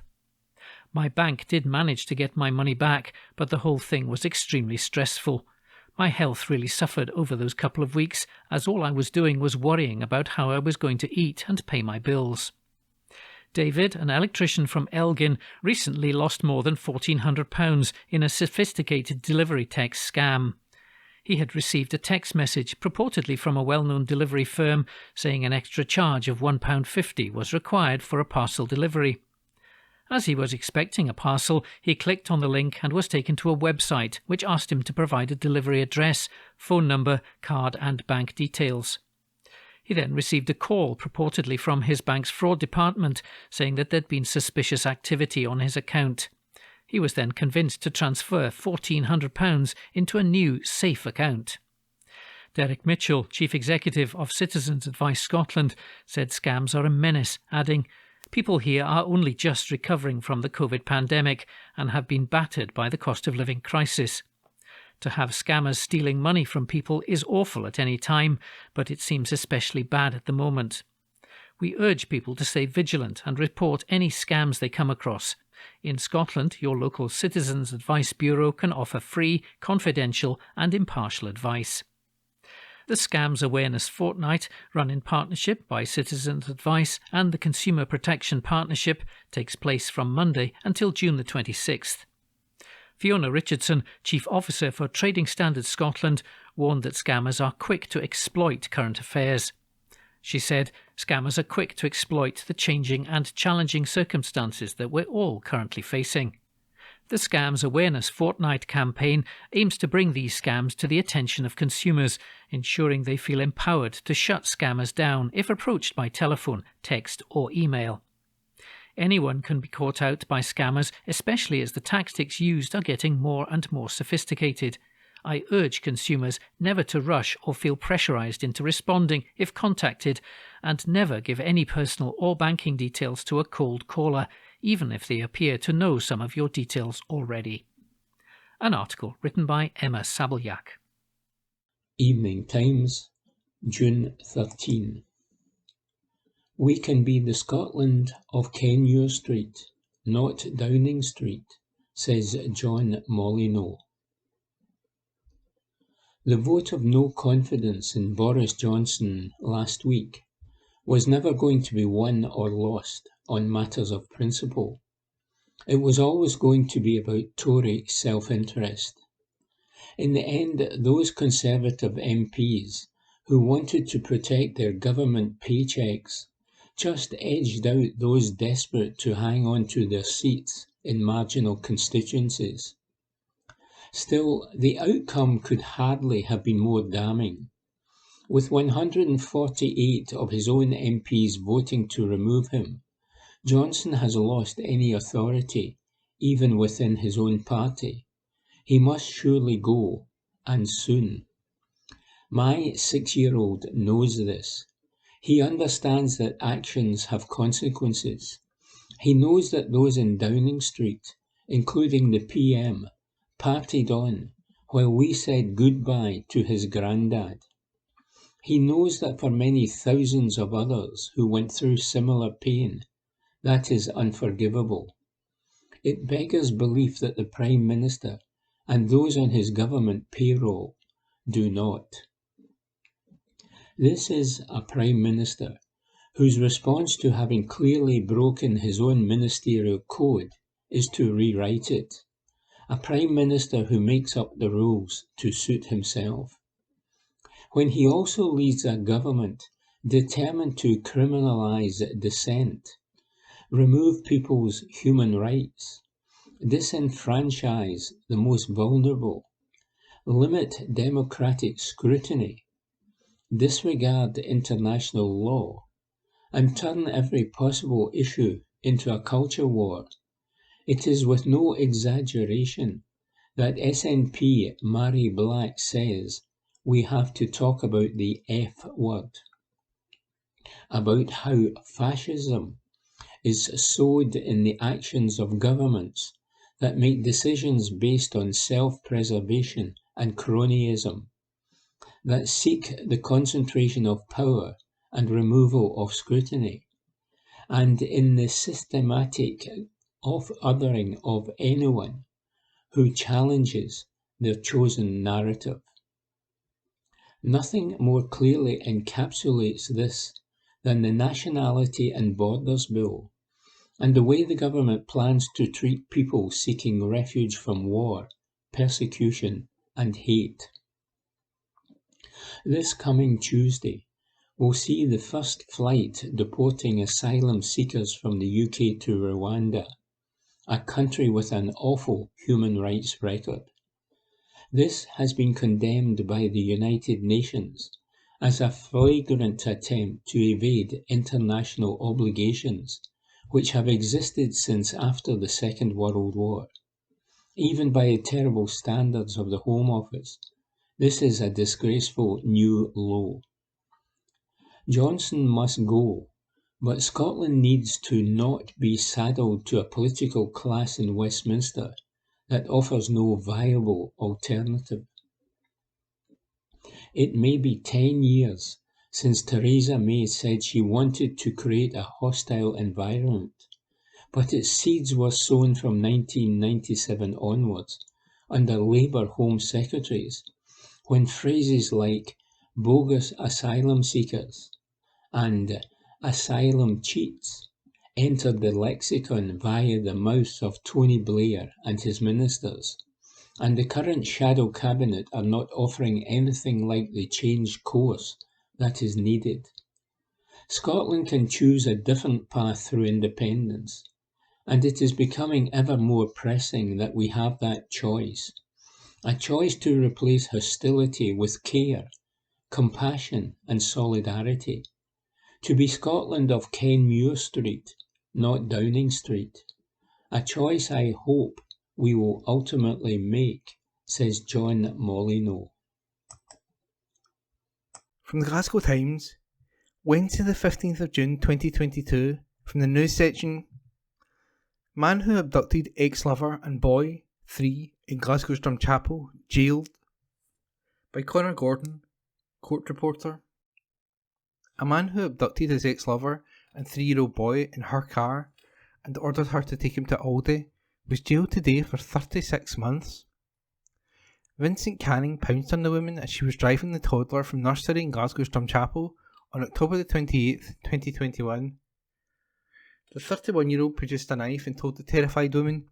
My bank did manage to get my money back, but the whole thing was extremely stressful. My health really suffered over those couple of weeks, as all I was doing was worrying about how I was going to eat and pay my bills." David, an electrician from Elgin, recently lost more than £1,400 in a sophisticated delivery text scam. He had received a text message, purportedly from a well-known delivery firm, saying an extra charge of £1.50 was required for a parcel delivery. As he was expecting a parcel, he clicked on the link and was taken to a website which asked him to provide a delivery address, phone number, card and bank details. He then received a call, purportedly from his bank's fraud department, saying that there'd been suspicious activity on his account. He was then convinced to transfer £1,400 into a new, safe account. Derek Mitchell, Chief Executive of Citizens Advice Scotland, said scams are a menace, adding, "People here are only just recovering from the COVID pandemic and have been battered by the cost of living crisis. To have scammers stealing money from people is awful at any time, but it seems especially bad at the moment. We urge people to stay vigilant and report any scams they come across. In Scotland, your local Citizens Advice Bureau can offer free, confidential and impartial advice." The Scams Awareness Fortnight, run in partnership by Citizens Advice and the Consumer Protection Partnership, takes place from Monday until June the 26th. Fiona Richardson, Chief Officer for Trading Standards Scotland, warned that scammers are quick to exploit current affairs. She said, "Scammers are quick to exploit the changing and challenging circumstances that we're all currently facing." The Scams Awareness Fortnight campaign aims to bring these scams to the attention of consumers, ensuring they feel empowered to shut scammers down if approached by telephone, text or email. Anyone can be caught out by scammers, especially as the tactics used are getting more and more sophisticated. I urge consumers never to rush or feel pressurised into responding if contacted, and never give any personal or banking details to a cold caller, even if they appear to know some of your details already. An article written by Emma Sabelyak. Evening Times, June 13. "We can be the Scotland of Kenmure Street, not Downing Street," says John Molyneux. The vote of no confidence in Boris Johnson last week was never going to be won or lost on matters of principle. It was always going to be about Tory self-interest. In the end, those Conservative MPs who wanted to protect their government paychecks just edged out those desperate to hang on to their seats in marginal constituencies. Still, the outcome could hardly have been more damning. With 148 of his own MPs voting to remove him, Johnson has lost any authority, even within his own party. He must surely go, and soon. My 6-year-old knows this. He understands that actions have consequences. He knows that those in Downing Street, including the PM, partied on while we said goodbye to his grandad. He knows that for many thousands of others who went through similar pain, that is unforgivable. It beggars belief that the Prime Minister and those on his government payroll do not. This is a Prime Minister whose response to having clearly broken his own ministerial code is to rewrite it. A Prime Minister who makes up the rules to suit himself. When he also leads a government determined to criminalise dissent, remove people's human rights, disenfranchise the most vulnerable, limit democratic scrutiny, disregard international law, and turn every possible issue into a culture war. It is with no exaggeration that SNP Marie Black says we have to talk about the F word, about how fascism is sowed in the actions of governments that make decisions based on self-preservation and cronyism, that seek the concentration of power and removal of scrutiny, and in the systematic othering of anyone who challenges their chosen narrative. Nothing more clearly encapsulates this than the Nationality and Borders Bill, and the way the government plans to treat people seeking refuge from war, persecution, and hate. This coming Tuesday will see the first flight deporting asylum seekers from the UK to Rwanda, a country with an awful human rights record. This has been condemned by the United Nations as a flagrant attempt to evade international obligations which have existed since after the Second World War. Even by the terrible standards of the Home Office, this is a disgraceful new low. Johnson must go, but Scotland needs to not be saddled to a political class in Westminster that offers no viable alternative. It may be 10 years since Theresa May said she wanted to create a hostile environment, but its seeds were sown from 1997 onwards under Labour Home Secretaries, when phrases like bogus asylum seekers and asylum cheats entered the lexicon via the mouths of Tony Blair and his ministers, and the current shadow cabinet are not offering anything like the changed course that is needed. Scotland can choose a different path through independence, and it is becoming ever more pressing that we have that choice, a choice to replace hostility with care, compassion and solidarity, to be Scotland of Kenmure Street, not Downing Street, a choice I hope we will ultimately make, says John Molyneux. From the Glasgow Times, Wednesday the 15th of June 2022, from the news section, man who abducted ex-lover and boy, 3, in Glasgow's Drumchapel, jailed, by Connor Gordon, court reporter. A man who abducted his ex-lover and 3-year-old boy in her car and ordered her to take him to Aldi was jailed today for 36 months. Vincent Canning pounced on the woman as she was driving the toddler from nursery in Glasgow's Drumchapel on October the 28th, 2021. The 31-year-old produced a knife and told the terrified woman,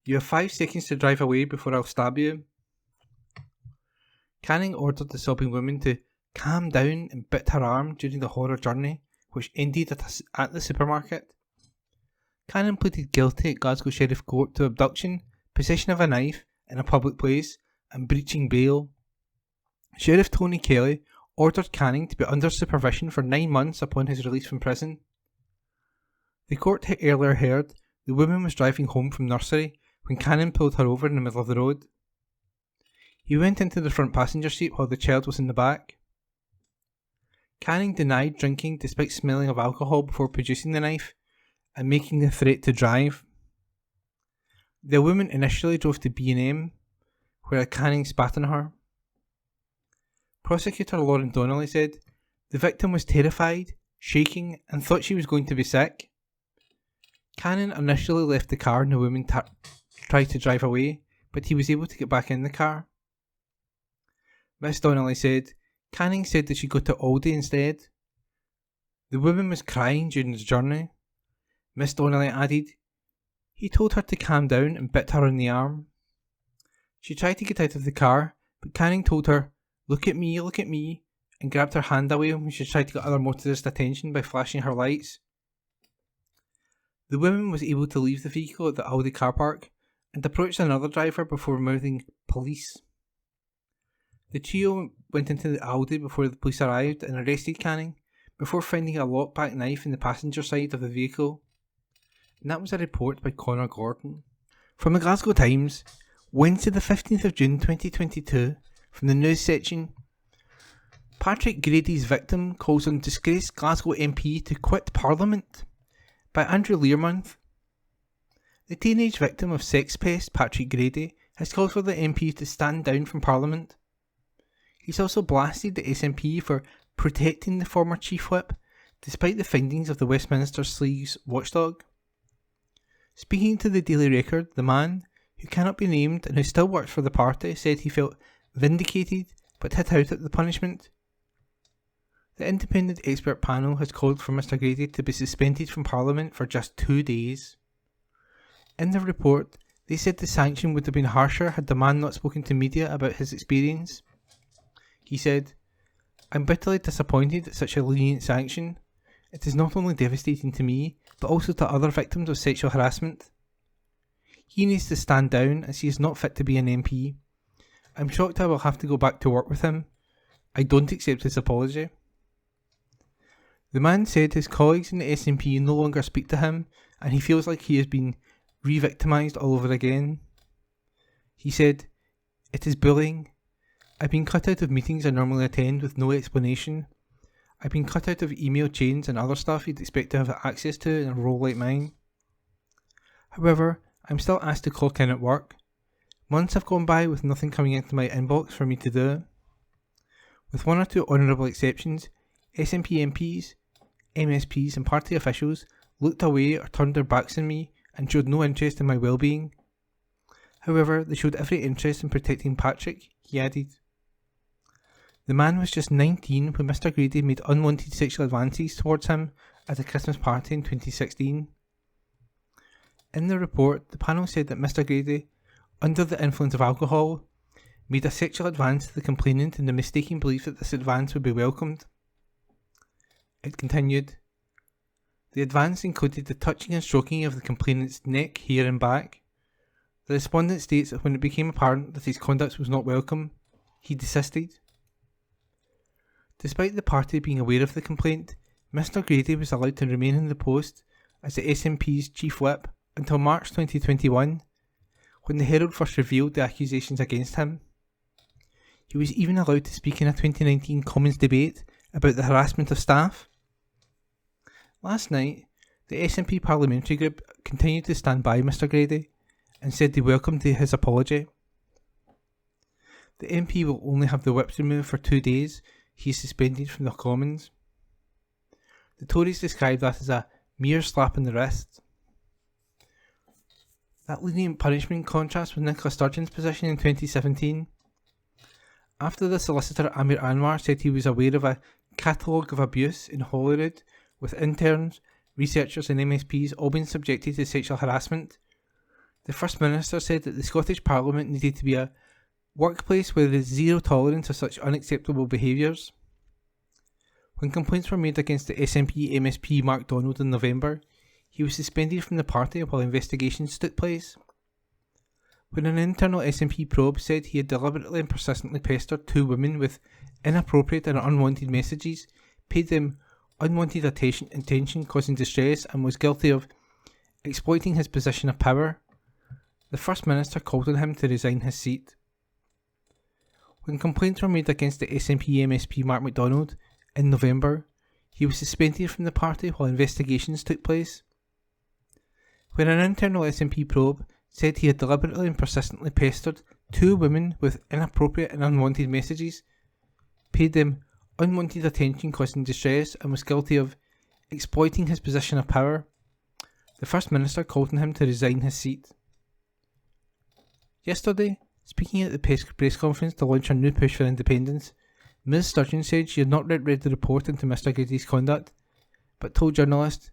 "You have 5 seconds to drive away before I'll stab you." Canning ordered the sobbing woman to calm down and bit her arm during the horror journey, which ended at the supermarket. Canning pleaded guilty at Glasgow Sheriff Court to abduction, possession of a knife in a public place, and breaching bail. Sheriff Tony Kelly ordered Canning to be under supervision for 9 months upon his release from prison. The court had earlier heard the woman was driving home from nursery when Canning pulled her over in the middle of the road. He went into the front passenger seat while the child was in the back. Canning denied drinking despite smelling of alcohol before producing the knife and making the threat to drive. The woman initially drove to B&M, where Canning spat on her. Prosecutor Lauren Donnelly said the victim was terrified, shaking, and thought she was going to be sick. Canning initially left the car and the woman tried to drive away, but he was able to get back in the car. Miss Donnelly said Canning said that she'd go to Aldi instead. The woman was crying during the journey. Miss Donnelly added, he told her to calm down and bit her on the arm. She tried to get out of the car, but Canning told her, look at me, and grabbed her hand away when she tried to get other motorists' attention by flashing her lights. The woman was able to leave the vehicle at the Aldi car park and approached another driver before mouthing "police." The trio went into the Aldi before the police arrived and arrested Canning before finding a lockback knife in the passenger side of the vehicle. And that was a report by Connor Gordon. From the Glasgow Times, Wednesday the 15th of June 2022, from the news section, Patrick Grady's victim calls on disgraced Glasgow MP to quit Parliament, by Andrew Learmonth. The teenage victim of sex pest Patrick Grady has called for the MP to stand down from Parliament. He's also blasted the SNP for protecting the former Chief Whip, despite the findings of the Westminster Sleaze watchdog. Speaking to the Daily Record, the man, who cannot be named and who still works for the party, said he felt vindicated but hit out at the punishment. The independent expert panel has called for Mr Grady to be suspended from Parliament for just 2 days. In the report, they said the sanction would have been harsher had the man not spoken to media about his experience. He said, "I'm bitterly disappointed at such a lenient sanction. It is not only devastating to me, but also to other victims of sexual harassment. He needs to stand down as he is not fit to be an MP. I'm shocked I will have to go back to work with him. I don't accept his apology." The man said his colleagues in the SNP no longer speak to him and he feels like he has been re-victimised all over again. He said, "It is bullying. I've been cut out of meetings I normally attend with no explanation. I've been cut out of email chains and other stuff you'd expect to have access to in a role like mine. However, I'm still asked to clock in at work. Months have gone by with nothing coming into my inbox for me to do. With one or two honourable exceptions, SNP MPs, MSPs and party officials looked away or turned their backs on me and showed no interest in my well-being. However, they showed every interest in protecting Patrick," he added. The man was just 19 when Mr Grady made unwanted sexual advances towards him at a Christmas party in 2016. In the report, the panel said that Mr Grady, under the influence of alcohol, made a sexual advance to the complainant in the mistaken belief that this advance would be welcomed. It continued, "The advance included the touching and stroking of the complainant's neck, hair and back. The respondent states that when it became apparent that his conduct was not welcome, he desisted. Despite the party being aware of the complaint, Mr Grady was allowed to remain in the post as the SNP's Chief Whip until March 2021, when the Herald first revealed the accusations against him. He was even allowed to speak in a 2019 Commons debate about the harassment of staff. Last night, the SNP parliamentary group continued to stand by Mr Grady and said they welcomed his apology. The MP will only have the whips removed for 2 days. He is suspended from the Commons. The Tories described that as a mere slap in the wrist. That lenient punishment contrasts with Nicola Sturgeon's position in 2017. After the solicitor Amir Anwar said he was aware of a catalogue of abuse in Holyrood, with interns, researchers and MSPs all being subjected to sexual harassment, the First Minister said that the Scottish Parliament needed to be a workplace where there is zero tolerance of such unacceptable behaviours. When complaints were made against the SNP MSP Mark Donald in November, he was suspended from the party while investigations took place. When an internal SNP probe said he had deliberately and persistently pestered 2 women with inappropriate and unwanted messages, paid them unwanted attention causing distress, and was guilty of exploiting his position of power, the First Minister called on him to resign his seat. When complaints were made against the SNP MSP Mark MacDonald in November, he was suspended from the party while investigations took place. When an internal SNP probe said he had deliberately and persistently pestered 2 women with inappropriate and unwanted messages, paid them unwanted attention causing distress, and was guilty of exploiting his position of power, the First Minister called on him to resign his seat. Yesterday, speaking at the press conference to launch her new push for independence, Ms Sturgeon said she had not yet read the report into Mr Grady's conduct, but told journalists,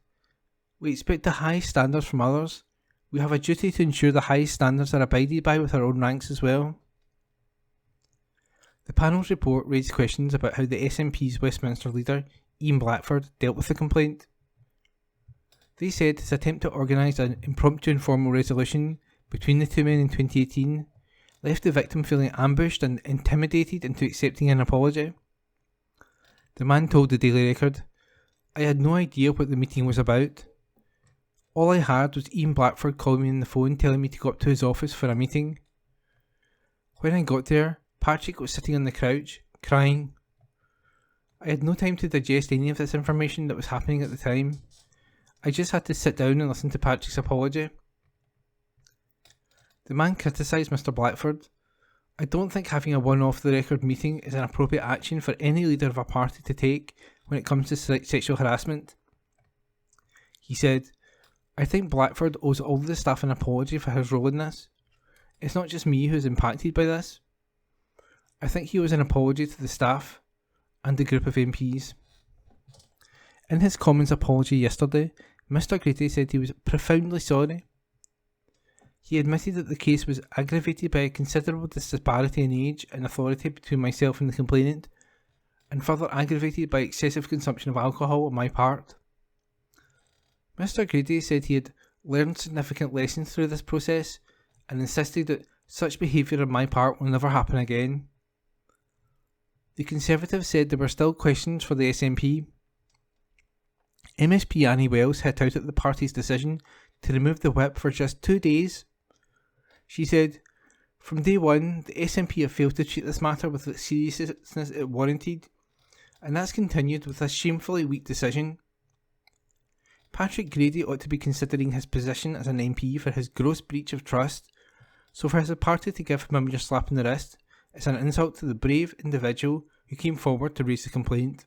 "We expect the highest standards from others. We have a duty to ensure the highest standards are abided by with our own ranks as well." The panel's report raised questions about how the SNP's Westminster leader, Ian Blackford, dealt with the complaint. They said his attempt to organise an impromptu informal resolution between the two men in 2018 left the victim feeling ambushed and intimidated into accepting an apology. The man told the Daily Record, "I had no idea what the meeting was about. All I had was Ian Blackford calling me on the phone telling me to go up to his office for a meeting. When I got there, Patrick was sitting on the couch, crying. I had no time to digest any of this information that was happening at the time. I just had to sit down and listen to Patrick's apology." The man criticised Mr. Blackford. "I don't think having a one-off-the-record meeting is an appropriate action for any leader of a party to take when it comes to sexual harassment." He said, "I think Blackford owes all the staff an apology for his role in this. It's not just me who's impacted by this. I think he owes an apology to the staff and the group of MPs." In his Commons apology yesterday, Mr. Grady said he was profoundly sorry. He admitted that the case was aggravated by a considerable disparity in age and authority between myself and the complainant, and further aggravated by excessive consumption of alcohol on my part. Mr. Grady said he had learned significant lessons through this process and insisted that such behaviour on my part will never happen again. The Conservatives said there were still questions for the SNP. MSP Annie Wells hit out at the party's decision to remove the whip for just 2 days. She said, "From day one, the SNP have failed to treat this matter with the seriousness it warranted, and that's continued with this shamefully weak decision. Patrick Grady ought to be considering his position as an MP for his gross breach of trust, so for his party to give him a mere slap on the wrist is an insult to the brave individual who came forward to raise the complaint."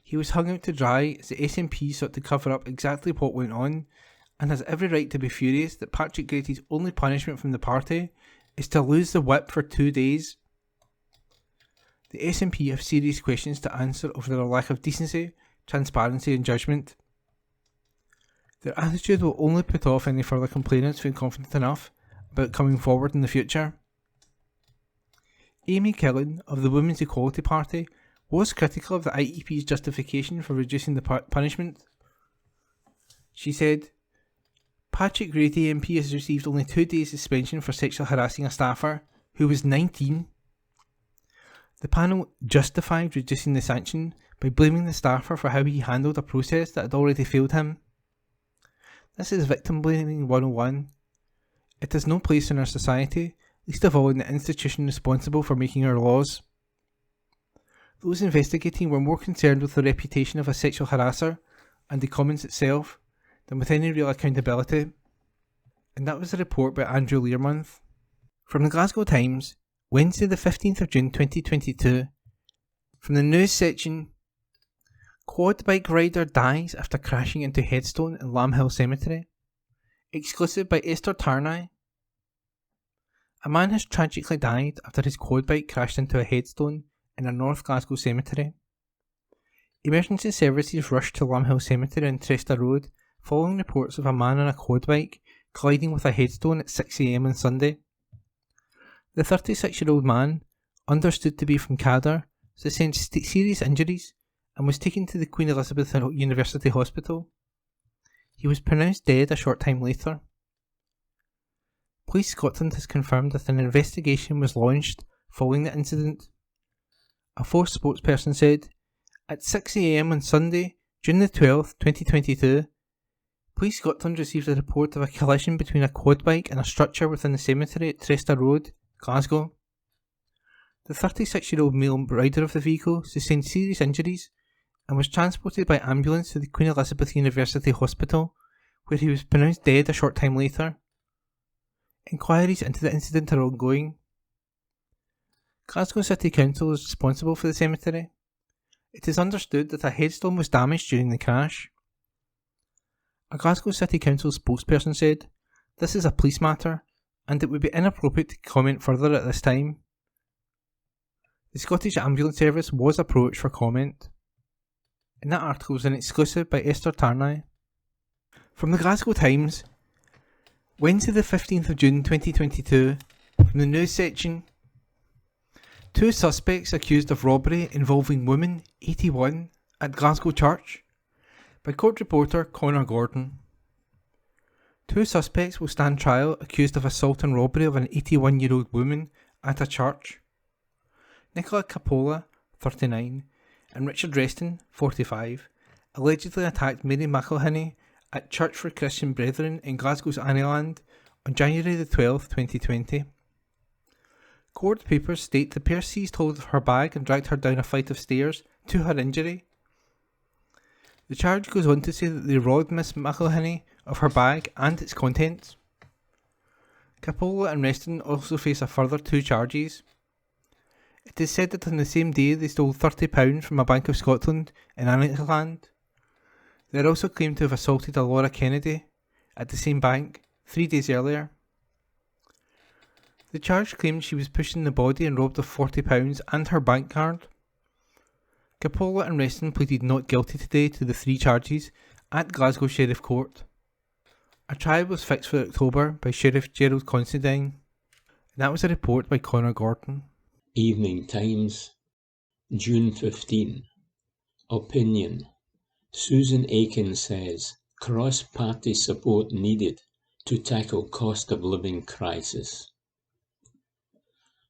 He was hung out to dry as the SNP sought to cover up exactly what went on, and has every right to be furious that Patrick Grady's only punishment from the party is to lose the whip for 2 days. The SNP have serious questions to answer over their lack of decency, transparency and judgment. Their attitude will only put off any further complainants feeling confident enough about coming forward in the future. Amy Kelvin of the Women's Equality Party was critical of the IEP's justification for reducing the punishment. She said, "Patrick Grady MP has received only 2 days suspension for sexually harassing a staffer who was 19. The panel justified reducing the sanction by blaming the staffer for how he handled a process that had already failed him. This is victim blaming 101. It has no place in our society, least of all in the institution responsible for making our laws. Those investigating were more concerned with the reputation of a sexual harasser and the Commons itself than with any real accountability." And that was a report by Andrew Learmonth. From the Glasgow Times, Wednesday the 15th of June 2022, from the news section, "Quad bike rider dies after crashing into headstone in Lamhill Cemetery." Exclusive by Esther Tarnay. A man has tragically died after his quad bike crashed into a headstone in a North Glasgow cemetery. Emergency services rushed to Lamhill Cemetery on Tresta Road following reports of a man on a quad bike colliding with a headstone at 6 a.m. on Sunday. The 36-year-old man, understood to be from Cadder, sustained serious injuries and was taken to the Queen Elizabeth University Hospital. He was pronounced dead a short time later. Police Scotland has confirmed that an investigation was launched following the incident. A Force spokesperson said, "At 6 a.m. on Sunday, June the 12th, 2022, Police Scotland received a report of a collision between a quad bike and a structure within the cemetery at Tresta Road, Glasgow. The 36-year-old male rider of the vehicle sustained serious injuries and was transported by ambulance to the Queen Elizabeth University Hospital, where he was pronounced dead a short time later. Inquiries into the incident are ongoing. Glasgow City Council is responsible for the cemetery. It is understood that a headstone was damaged during the crash. A Glasgow City Council spokesperson said, "This is a police matter, and it would be inappropriate to comment further at this time." The Scottish Ambulance Service was approached for comment. And that article was an exclusive by Esther Tarnay. From the Glasgow Times, Wednesday the 15th of June 2022, from the news section, Two suspects accused of robbery involving woman 81 at Glasgow church, by court reporter Conor Gordon. Two suspects will stand trial accused of assault and robbery of an 81-year-old woman at a church. Nicola Capola, 39, and Richard Reston, 45, allegedly attacked Mary McElhinney at Church for Christian Brethren in Glasgow's Annieland on January the 12th, 2020. Court papers state the pair seized hold of her bag and dragged her down a flight of stairs to her injury. The charge goes on to say that they robbed Miss McElhinney of her bag and its contents. Capola and Reston also face a further 2 charges. It is said that on the same day they stole £30 from a Bank of Scotland in Annieland. They are also claimed to have assaulted a Laura Kennedy at the same bank 3 days earlier. The charge claimed she was pushing the body and robbed of £40 and her bank card. Capola and Reston pleaded not guilty today to the 3 charges at Glasgow Sheriff Court. A trial was fixed for October by Sheriff Gerald Considine. And that was a report by Conor Gordon. Evening Times, June 15. Opinion. Susan Aiken says, cross-party support needed to tackle cost of living crisis.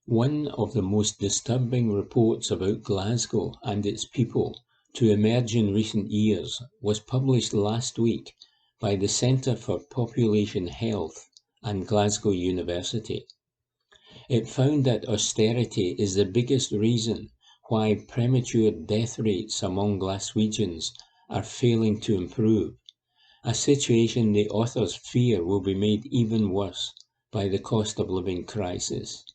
One of the most disturbing reports about Glasgow and its people to emerge in recent years was published last week by the Centre for Population Health and Glasgow University. It found that austerity is the biggest reason why premature death rates among Glaswegians are failing to improve, a situation the authors fear will be made even worse by the cost of living crisis.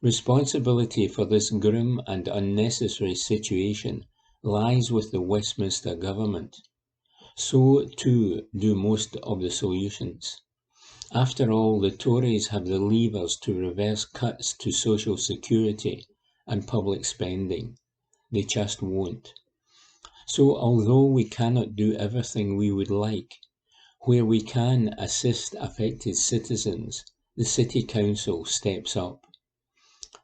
Responsibility for this grim and unnecessary situation lies with the Westminster government. So too do most of the solutions. After all, the Tories have the levers to reverse cuts to social security and public spending. They just won't. So although we cannot do everything we would like, where we can assist affected citizens, the City Council steps up.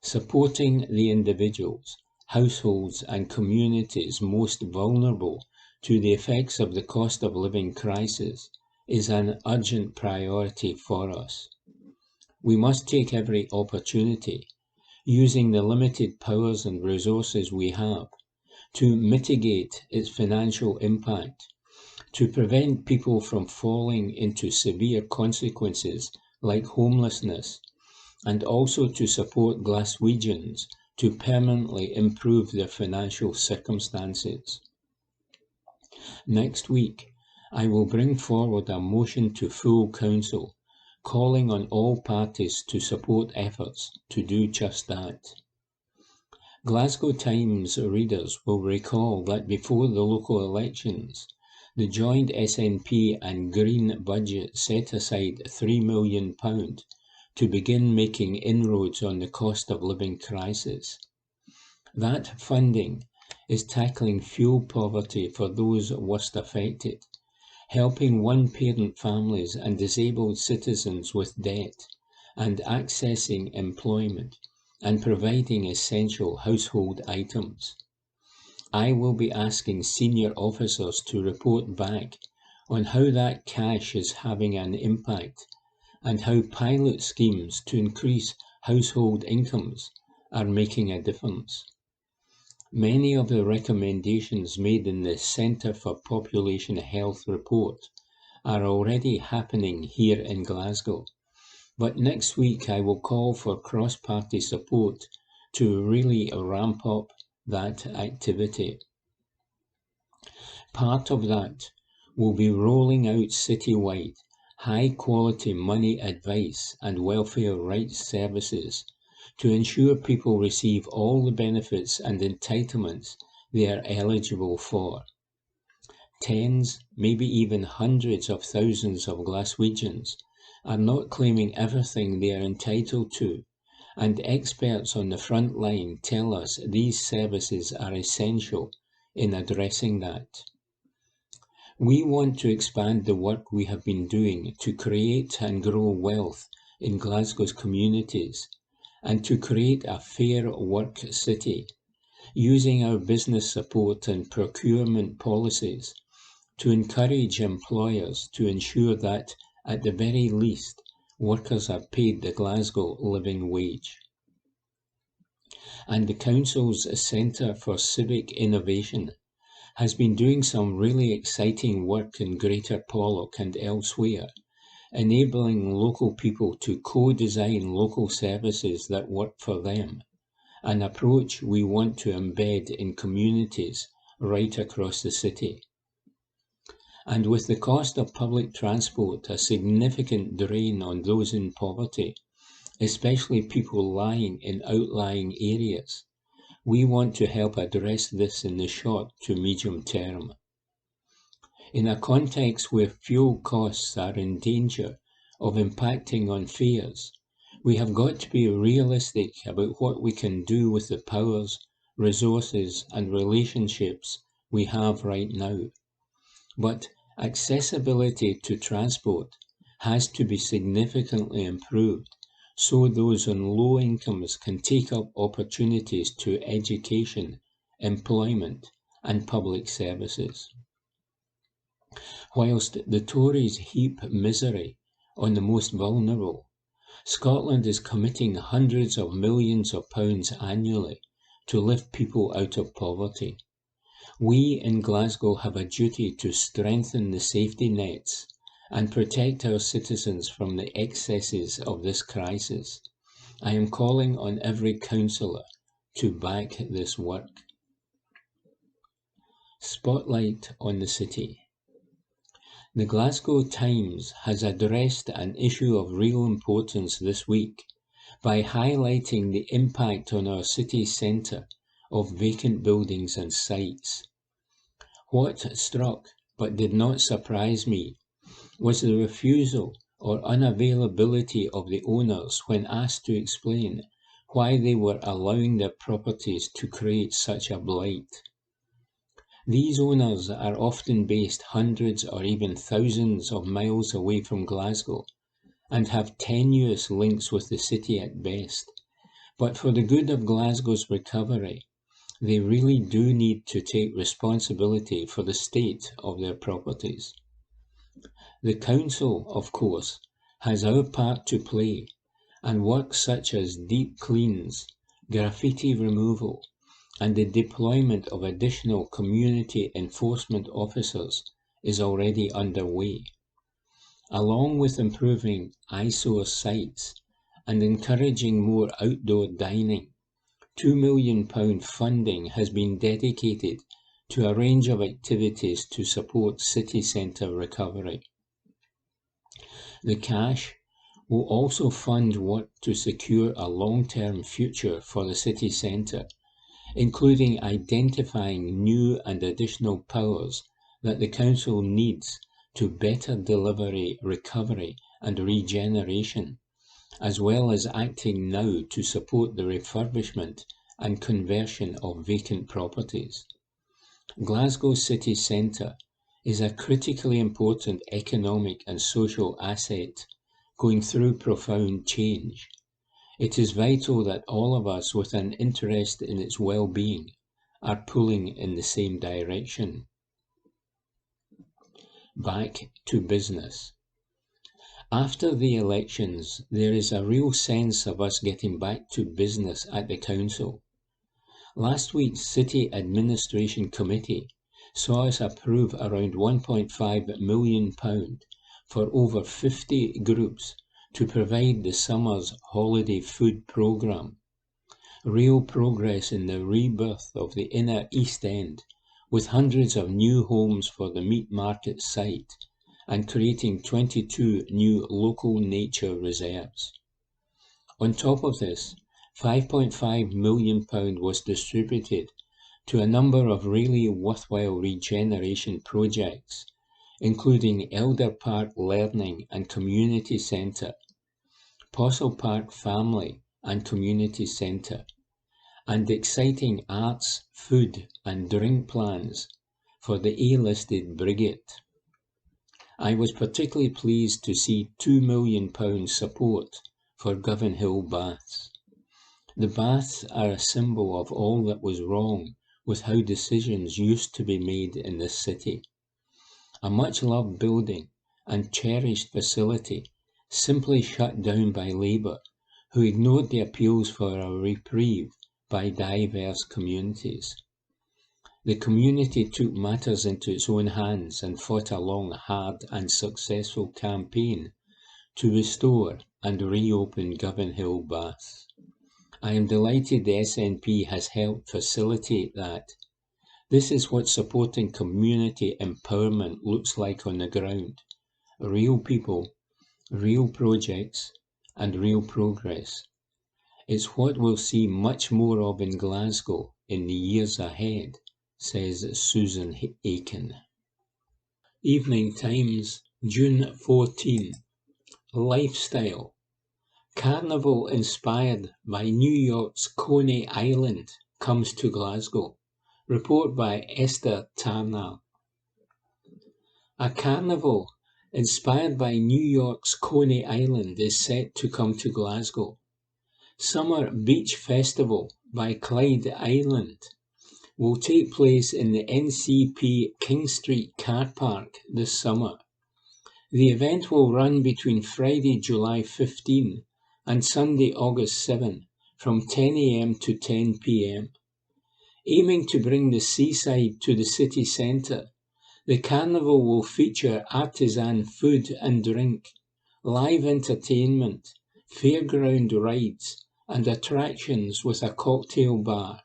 Supporting the individuals, households and communities most vulnerable to the effects of the cost of living crisis is an urgent priority for us. We must take every opportunity, using the limited powers and resources we have, to mitigate its financial impact, to prevent people from falling into severe consequences like homelessness, and also to support Glaswegians to permanently improve their financial circumstances. Next week, I will bring forward a motion to full council, calling on all parties to support efforts to do just that. Glasgow Times readers will recall that before the local elections, the joint SNP and Green budget set aside £3 million to begin making inroads on the cost of living crisis. That funding is tackling fuel poverty for those worst affected, helping one-parent families and disabled citizens with debt, and accessing employment, and providing essential household items. I will be asking senior officers to report back on how that cash is having an impact and how pilot schemes to increase household incomes are making a difference. Many of the recommendations made in the Centre for Population Health report are already happening here in Glasgow, but next week I will call for cross-party support to really ramp up that activity. Part of that will be rolling out citywide high-quality money advice and welfare rights services to ensure people receive all the benefits and entitlements they are eligible for. Tens, maybe even hundreds of thousands of Glaswegians are not claiming everything they are entitled to, and experts on the front line tell us these services are essential in addressing that. We want to expand the work we have been doing to create and grow wealth in Glasgow's communities, and to create a fair work city, using our business support and procurement policies to encourage employers to ensure that, at the very least, workers are paid the Glasgow living wage. And the Council's Centre for Civic Innovation has been doing some really exciting work in Greater Pollock and elsewhere, enabling local people to co-design local services that work for them, an approach we want to embed in communities right across the city. And with the cost of public transport a significant drain on those in poverty, especially people lying in outlying areas, we want to help address this in the short to medium term. In a context where fuel costs are in danger of impacting on fares, we have got to be realistic about what we can do with the powers, resources and relationships we have right now. But accessibility to transport has to be significantly improved so those on low incomes can take up opportunities to education, employment and public services. Whilst the Tories heap misery on the most vulnerable, Scotland is committing hundreds of millions of pounds annually to lift people out of poverty. We in Glasgow have a duty to strengthen the safety nets and protect our citizens from the excesses of this crisis. I am calling on every councillor to back this work. Spotlight on the city. The Glasgow Times has addressed an issue of real importance this week by highlighting the impact on our city centre of vacant buildings and sites. What struck but did not surprise me was the refusal or unavailability of the owners when asked to explain why they were allowing their properties to create such a blight. These owners are often based hundreds or even thousands of miles away from Glasgow and have tenuous links with the city at best. But for the good of Glasgow's recovery, they really do need to take responsibility for the state of their properties. The council, of course, has our part to play, and work such as deep cleans, graffiti removal, and the deployment of additional community enforcement officers is already underway. Along with improving eyesore sites and encouraging more outdoor dining, £2 million funding has been dedicated to a range of activities to support city centre recovery. The cash will also fund work to secure a long-term future for the city centre, including identifying new and additional powers that the council needs to better deliver recovery and regeneration, as well as acting now to support the refurbishment and conversion of vacant properties. Glasgow city centre is a critically important economic and social asset going through profound change. It is vital that all of us with an interest in its well-being are pulling in the same direction. Back to business. After the elections, there is a real sense of us getting back to business at the council. Last week's City Administration Committee saw us approve around £1.5 million for over 50 groups to provide the summer's holiday food programme. Real progress in the rebirth of the inner East End, with hundreds of new homes for the meat market site and creating 22 new local nature reserves. On top of this, £5.5 million was distributed to a number of really worthwhile regeneration projects, including Elder Park Learning and Community Centre, Postle Park Family and Community Centre, and exciting arts, food and drink plans for the A-listed Brigade. I was particularly pleased to see £2 million support for Govanhill Baths. The baths are a symbol of all that was wrong with how decisions used to be made in this city. A much-loved building and cherished facility simply shut down by Labour, who ignored the appeals for a reprieve by diverse communities. The community took matters into its own hands and fought a long, hard and successful campaign to restore and reopen Govanhill Baths. I am delighted the SNP has helped facilitate that. This is what supporting community empowerment looks like on the ground. Real people, real projects, and real progress. It's what we'll see much more of in Glasgow in the years ahead, says Susan Aiken. Evening Times, June 14. Lifestyle. Carnival inspired by New York's Coney Island comes to Glasgow. Report by Esther Tarnall. A carnival inspired by New York's Coney Island is set to come to Glasgow. Summer Beach Festival by Clyde Island will take place in the NCP King Street Car Park this summer. The event will run between Friday, July 15 and Sunday, August 7 from 10 a.m. to 10 p.m. Aiming to bring the seaside to the city centre, the carnival will feature artisan food and drink, live entertainment, fairground rides, and attractions with a cocktail bar.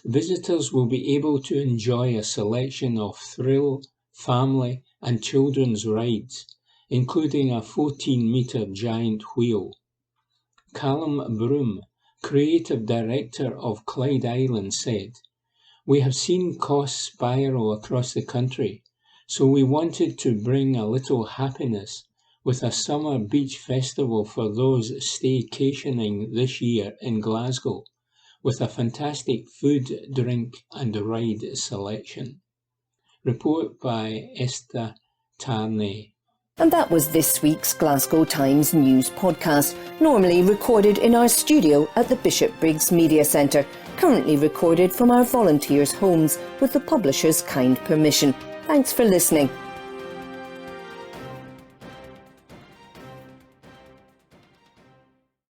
Visitors will be able to enjoy a selection of thrill, family, and children's rides, including a 14-metre giant wheel. Callum Broom, creative director of Clyde Island, said, "We have seen costs spiral across the country, so we wanted to bring a little happiness with a summer beach festival for those staycationing this year in Glasgow, with a fantastic food, drink and ride selection." Report by Esther Tarnall. And that was this week's Glasgow Times News podcast, normally recorded in our studio at the Bishopbriggs Media Centre, currently recorded from our volunteers' homes with the publisher's kind permission. Thanks for listening.